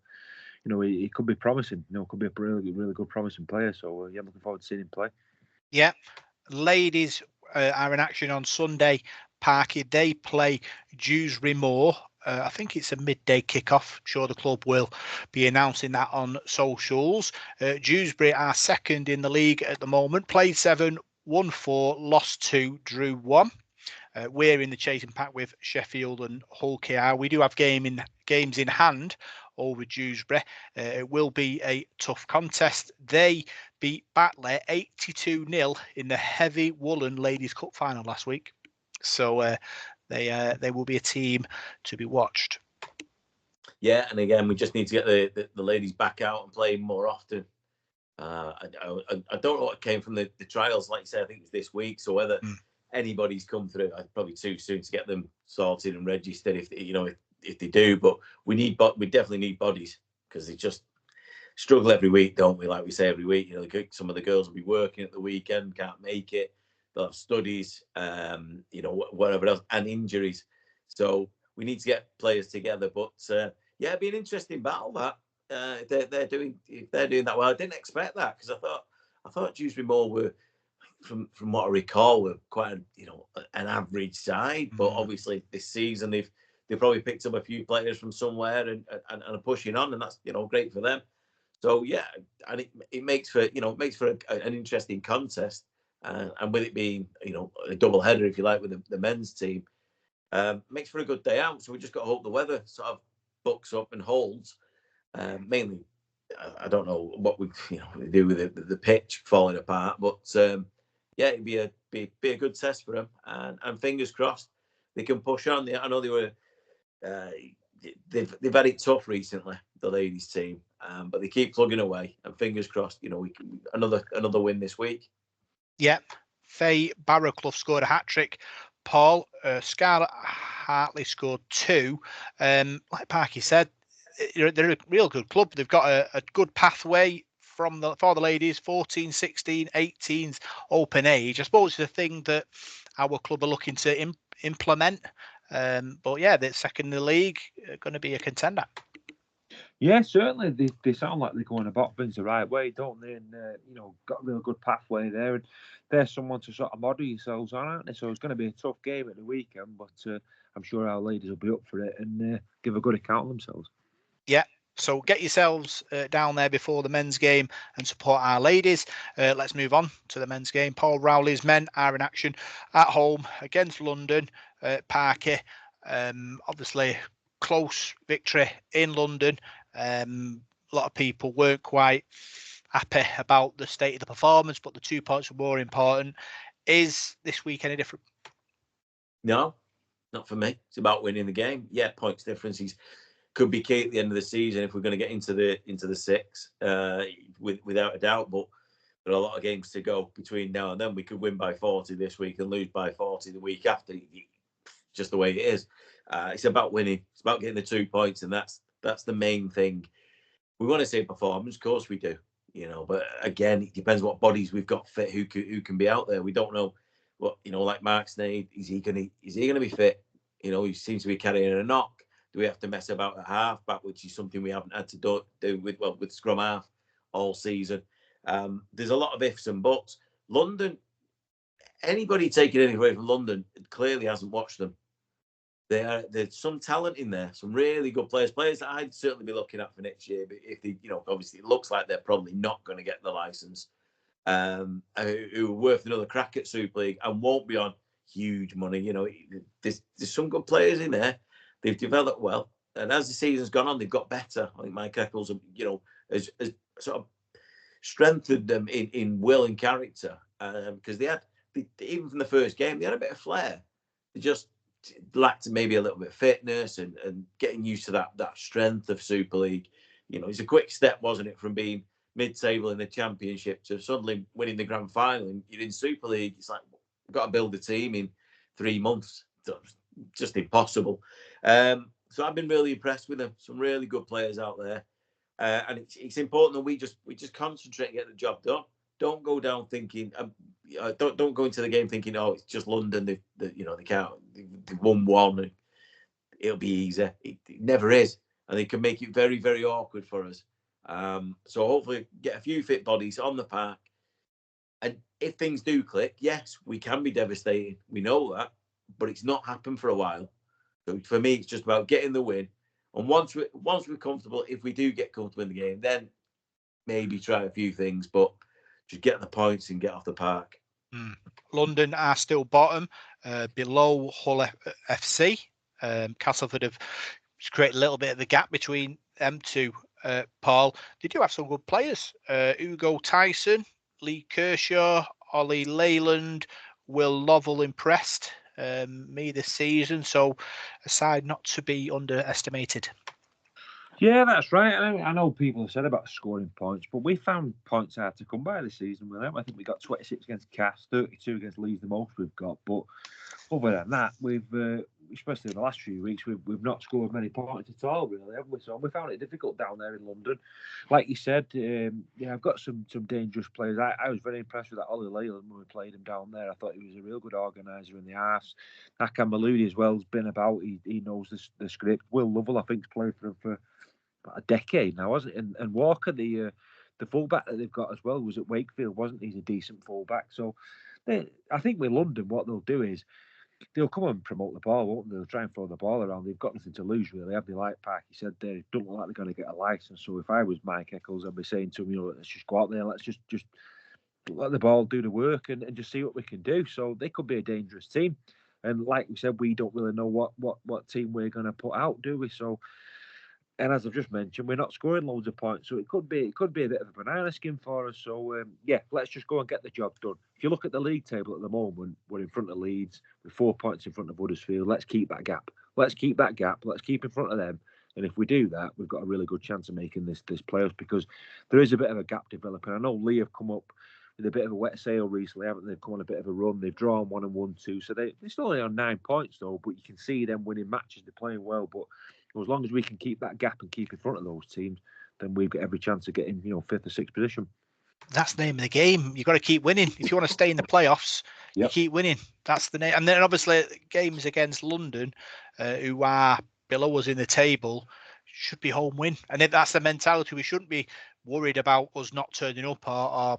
he could be promising. Could be a really good promising player. So yeah, I'm looking forward to seeing him play. Yeah, ladies are in action on Sunday. Parky, they play Dewsbury Moor. I think it's a midday kickoff. I'm sure the club will be announcing that on socials. Dewsbury are second in the league at the moment. Played 7, won 4, lost 2, drew 1. We're in the chasing pack with Sheffield and Hull KR. We do have games in hand over Dewsbury. It will be a tough contest. They beat Batley 82-0 in the heavy woolen Ladies Cup final last week. So they will be a team to be watched. Yeah, and again, we just need to get the ladies back out and playing more often. I don't know what came from the trials. Like you said, I think it was this week. So whether anybody's come through, probably too soon to get them sorted and registered. If they do, but we definitely need bodies, because they just struggle every week, don't we? Like we say every week, some of the girls will be working at the weekend, can't make it. They'll have studies, whatever else, and injuries. So we need to get players together. But yeah, it'd be an interesting battle that. If they're doing that well. I didn't expect that, because I thought Dewsbury Moor were, from what I recall, were quite an average side. But obviously this season they've probably picked up a few players from somewhere and are pushing on, and that's great for them. So yeah, and it makes for an interesting contest, and with it being a double header, if you like, with the men's team, makes for a good day out. So we just got to hope the weather sort of bucks up and holds. Mainly, I don't know what we do with the pitch falling apart, but yeah, it'd be a good test for them, and fingers crossed they can push on. I know they were they've had it tough recently, the ladies team, but they keep plugging away, and fingers crossed, we can another win this week. Yeah, Faye Barrowclough scored a hat-trick. Paul, Scarlett Hartley scored 2. Like Parky said, they're a real good club. They've got a good pathway for the ladies, 14, 16, 18s open age. I suppose it's a thing that our club are looking to implement. But yeah, they're second in the league, going to be a contender. Yeah, certainly. They sound like they're going about things the right way, don't they? And got a real good pathway there. And there's someone to sort of model yourselves on, aren't they? So it's going to be a tough game at the weekend, but I'm sure our ladies will be up for it and give a good account of themselves. Yeah. So get yourselves down there before the men's game and support our ladies. Let's move on to the men's game. Paul Rowleys' men are in action at home against London. Parky, obviously close victory in London. A lot of people weren't quite happy about the state of the performance, but the 2 points were more important. Is this week any different? No, not for me. It's about winning the game. Yeah, points differences could be key at the end of the season if we're going to get into the 6, without a doubt. But There are a lot of games to go between now and then. We could win by 40 this week and lose by 40 the week after. Just the way it is. It's about winning. It's about getting the 2 points, and that's the main thing. We want to say performance, of course we do. But again, it depends what bodies we've got fit, who can be out there. We don't know what, like Mark Snade, is he gonna be fit? He seems to be carrying a knock. Do we have to mess about at half back, which is something we haven't had to do with scrum half all season? There's a lot of ifs and buts. London, anybody taking anything away from London clearly hasn't watched them. There's some talent in there, some really good players that I'd certainly be looking at for next year. But if they, obviously it looks like they're probably not going to get the license, who are worth another crack at Super League and won't be on huge money. There's some good players in there. They've developed well, and as the season's gone on, they've got better. I think Mike Eccles, has sort of strengthened them in will and character, because even from the first game, they had a bit of flair. They just lacked maybe a little bit of fitness and getting used to that strength of Super League. It's a quick step, wasn't it, from being mid-table in the Championship to suddenly winning the Grand Final. And you're in Super League. It's like, we've got to build a team in 3 months. It's just impossible. So I've been really impressed with them. Some really good players out there, and it's important that we just concentrate and get the job done. Don't go down thinking. Don't go into the game thinking, oh, it's just London. They can't. They've won one. And it'll be easy. It never is, and they can make it very, very awkward for us. So hopefully, get a few fit bodies on the park, and if things do click, yes, we can be devastating. We know that, but it's not happened for a while. So for me, it's just about getting the win. And once we're comfortable, if we do get comfortable in the game, then maybe try a few things, but just get the points and get off the park. London are still bottom, below Hull FC. Castleford have created a little bit of the gap between them two. Paul, they do have some good players. Hugo Tyson, Lee Kershaw, Ollie Leyland, Will Lovell impressed me this season. So a side not to be underestimated. Yeah, that's right. I know people have said about scoring points, but we found points hard to come by this season with them. I think we got 26 against Cass, 32 against Leeds, the most we've got. But other than that, we've, especially in the last few weeks, we've not scored many points at all, really, haven't we? So we found it difficult down there in London. Like you said, I've got some dangerous players. I was very impressed with that Ollie Leyland when we played him down there. I thought he was a real good organiser in the halves. Hakan Maludi as well has been about. He knows the script. Will Lovell, I think, has played for him for about a decade now, hasn't it? And Walker, the fullback that they've got as well, was at Wakefield, wasn't he? He's a decent fullback. So I think with London, what they'll do is they'll come and promote the ball, won't they? They'll try and throw the ball around. They've got nothing to lose, really, have they? Like Parky said, they don't look like they're going to get a licence. So if I was Mike Eccles, I'd be saying to him, let's just go out there, let's just let the ball do the work and just see what we can do. So they could be a dangerous team. And like we said, we don't really know what team we're going to put out, do we? So. And as I've just mentioned, we're not scoring loads of points, so it could be a bit of a banana skin for us. So let's just go and get the job done. If you look at the league table at the moment, we're in front of Leeds with 4 points in front of Huddersfield. Let's keep that gap. Let's keep in front of them. And if we do that, we've got a really good chance of making this playoffs, because there is a bit of a gap developing. I know Lee have come up with a bit of a wet sail recently, haven't they? They've come on a bit of a run. They've drawn 1 and won 2, so they're still only on 9 points though. But you can see them winning matches. They're playing well, but as long as we can keep that gap and keep in front of those teams, then we've got every chance of getting, 5th or 6th position. That's the name of the game. You've got to keep winning. If you want to stay in the playoffs, you keep winning. That's the name. And then obviously games against London, who are below us in the table, should be home win. And that's the mentality. We shouldn't be worried about us not turning up, or are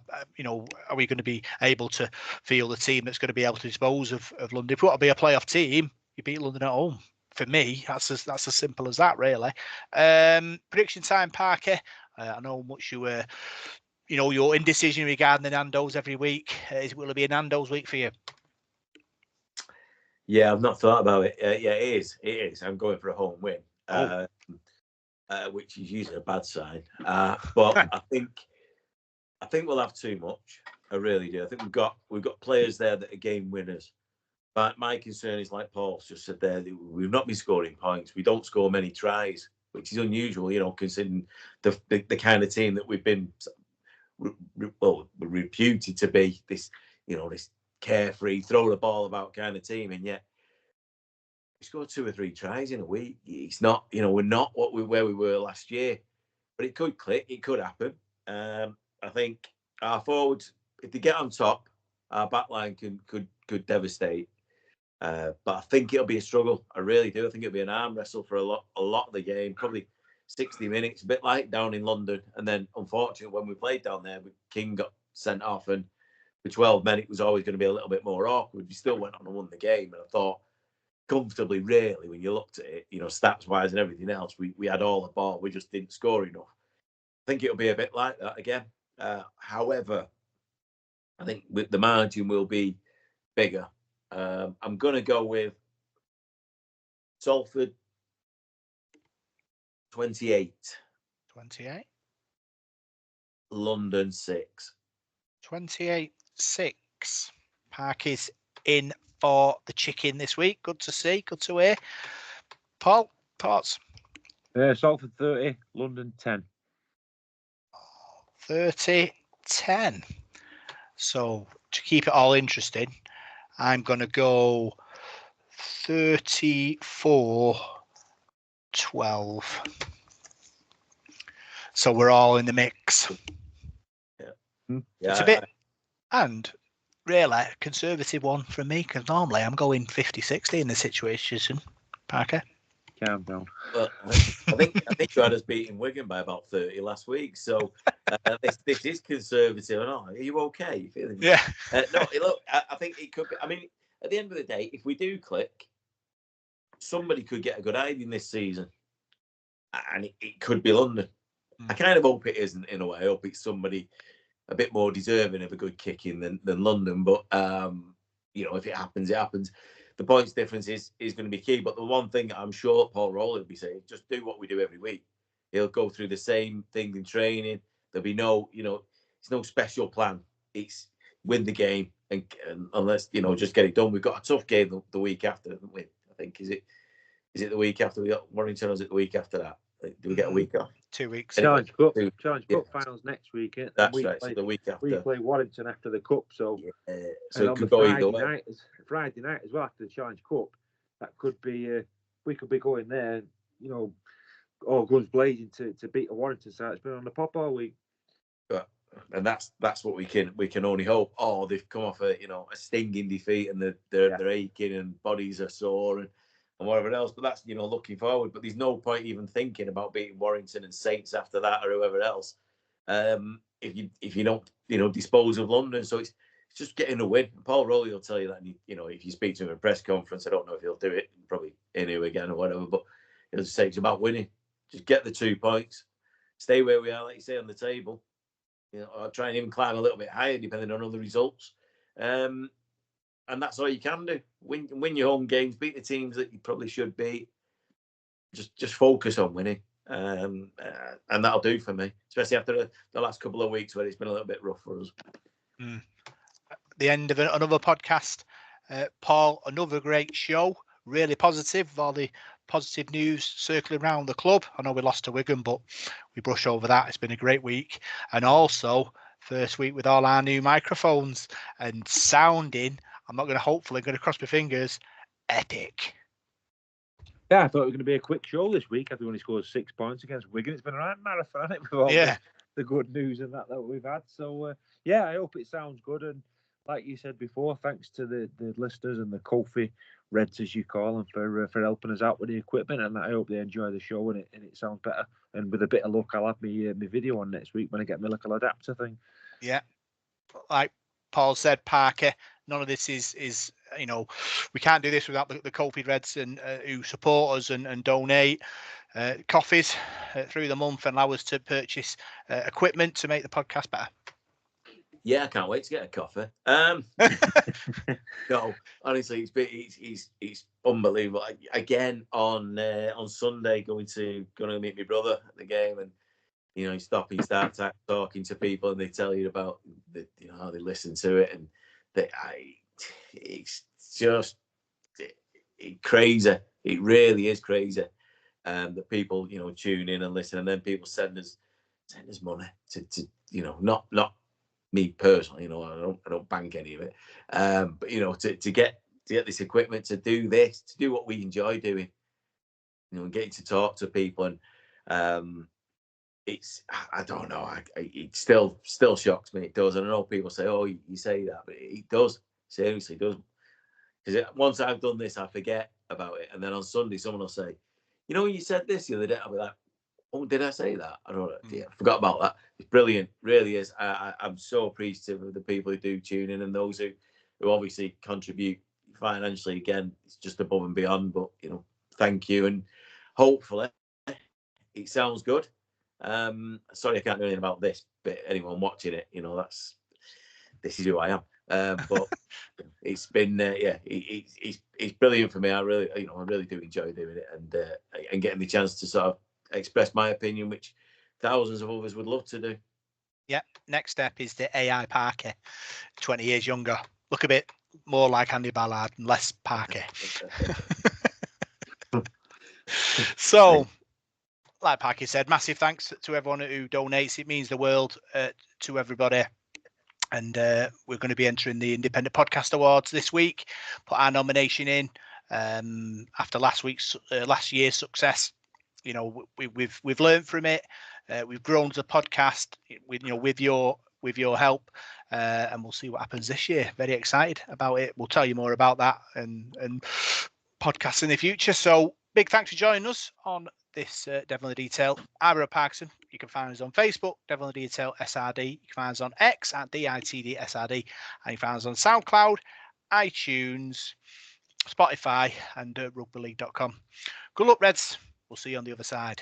we going to be able to field a team that's going to be able to dispose of London? If we want to be a playoff team, you beat London at home. For me, that's as simple as that, really. Prediction time, Parker. I know much your indecision regarding the Nando's every week. Will it be a Nando's week for you? Yeah, I've not thought about it. Yeah, it is. I'm going for a home win, which is usually a bad sign. But I think we'll have too much. I really do. I think we've got players there that are game winners. But my concern is, like Paul's just said there, we've not been scoring points. We don't score many tries, which is unusual, considering the kind of team that we've been we're reputed to be this, this carefree, throw the ball about kind of team, and yet we scored 2 or 3 tries in a week. It's not, we're not where we were last year, but it could click. It could happen. I think our forwards, if they get on top, our backline could devastate. But I think it'll be a struggle. I really do. I think it'll be an arm wrestle for a lot of the game, probably 60 minutes, a bit like down in London. And then, unfortunately, when we played down there, King got sent off, and with 12 men, it was always going to be a little bit more awkward. We still went on and won the game, and I thought comfortably, really, when you looked at it, stats-wise and everything else, we had all the ball. We just didn't score enough. I think it'll be a bit like that again. However, I think the margin will be bigger. I'm going to go with Salford 28. 28. London 6. 28-6. Park is in for the chicken this week. Good to see. Good to hear. Paul, thoughts? Salford 30, London 10. 30-10. So to keep it all interesting, I'm going to go 34-12. So we're all in the mix. Yeah. It's a bit, and really a conservative one from me, because normally I'm going 50-60 in the situation, Parker. Calm down. Well, I think you had us beating Wigan by about 30 last week, so this is conservative. Are you okay? You feeling? Yeah. No, look, I think it could be. I mean, at the end of the day, if we do click, somebody could get a good hiding this season, and it could be London. I kind of hope it isn't, in a way. I hope it's somebody a bit more deserving of a good kicking than London. But if it happens, it happens. The points difference is going to be key. But the one thing I'm sure Paul Rowleys will be saying, just do what we do every week. He'll go through the same thing in training. There'll be no, it's no special plan. It's win the game and unless just get it done. We've got a tough game the week after, haven't we? I think is it the week after we got Warrington, or is it the week after that? Do we get a week off? 2 weeks. Challenge Cup finals next week. That's right. So the week after we play Warrington after the Cup. So so it could go either way. Friday night as well after the Challenge Cup. That could be we could be going there. All guns blazing to beat a Warrington side. It's been on the pop all week. And that's what we can only hope. Oh, they've come off a stinging defeat and they're aching and bodies are sore and whatever else. But that's looking forward. But there's no point even thinking about beating Warrington and Saints after that or whoever else. If you don't dispose of London, so it's just getting a win. Paul Rowleys will tell you that. And if you speak to him in a press conference, I don't know if he'll do it. Probably in here again or whatever. But he'll just say it's about winning. Just get the 2 points. Stay where we are, like you say, on the table. Or try and even climb a little bit higher, depending on other results. And that's all you can do. Win your home games, beat the teams that you probably should beat. Just focus on winning, and that'll do for me. Especially after the last couple of weeks where it's been a little bit rough for us. The end of another podcast, Paul. Another great show. Really positive. All the positive news circling around the club. I know we lost to Wigan, but we brush over that. It's been a great week, and also first week with all our new microphones and sounding. I'm not going to cross my fingers. Epic. Yeah, I thought it was going to be a quick show this week. After we only scored 6 points against Wigan, it's been a right marathon, hasn't it, with all the good news and that we've had. So I hope it sounds good. And like you said before, thanks to the listeners and the Kofi Reds, as you call them, for helping us out with the equipment. And I hope they enjoy the show and it sounds better. And with a bit of luck, I'll have my video on next week when I get my little adapter thing. Yeah, like Paul said, Parker, none of this is we can't do this without the Salford Reds and who support us and donate coffees through the month and allow us to purchase equipment to make the podcast better. Yeah, I can't wait to get a coffee. No, honestly, it's unbelievable. Again on Sunday, going to meet my brother at the game, and you start talking to people, and they tell you about how they listen to it, and it's just crazy. It really is crazy. That people tune in and listen, and then people send us send us money to you know, not me personally, you know, I don't bank any of it, but you know, to get this equipment, to do this, to do what we enjoy doing, you know, and getting to talk to people, and it's, I don't know, it still shocks me. It does. And I know people say, "Oh, you say that," but it does. Seriously, does. Because once I've done this, I forget about it, and then on Sunday, someone will say, "You know, you said this the other day." I'll be like, "Oh, did I say that? I don't know. Yeah, I forgot about that." It's brilliant, really is. I'm so appreciative of the people who do tune in, and those who obviously contribute financially. Again, it's just above and beyond. But you know, thank you, and hopefully, it sounds good. Sorry, I can't do anything about this, but anyone watching it, you know, this is who I am. But it's been, it's brilliant for me. I really do enjoy doing it, and getting the chance to sort of express my opinion, which thousands of others would love to do. Yep. Next step is the AI Parker, 20 years younger. Look a bit more like Andy Ballard and less Parker. So, like Parker said, massive thanks to everyone who donates. It means the world to everybody. And we're going to be entering the Independent Podcast Awards this week. Put our nomination in after last year's success. You know, we've learned from it. We've grown as a podcast with your help, and we'll see what happens this year. Very excited about it. We'll tell you more about that and podcasts in the future. So big thanks for joining us on this Devil in the Detail. I'm Rob Parkinson. You can find us on Facebook, Devil in the Detail SRD. You can find us on X at DITDSRD. And you can find us on SoundCloud, iTunes, Spotify, and rugbyleague.com. Good luck, Reds. We'll see you on the other side.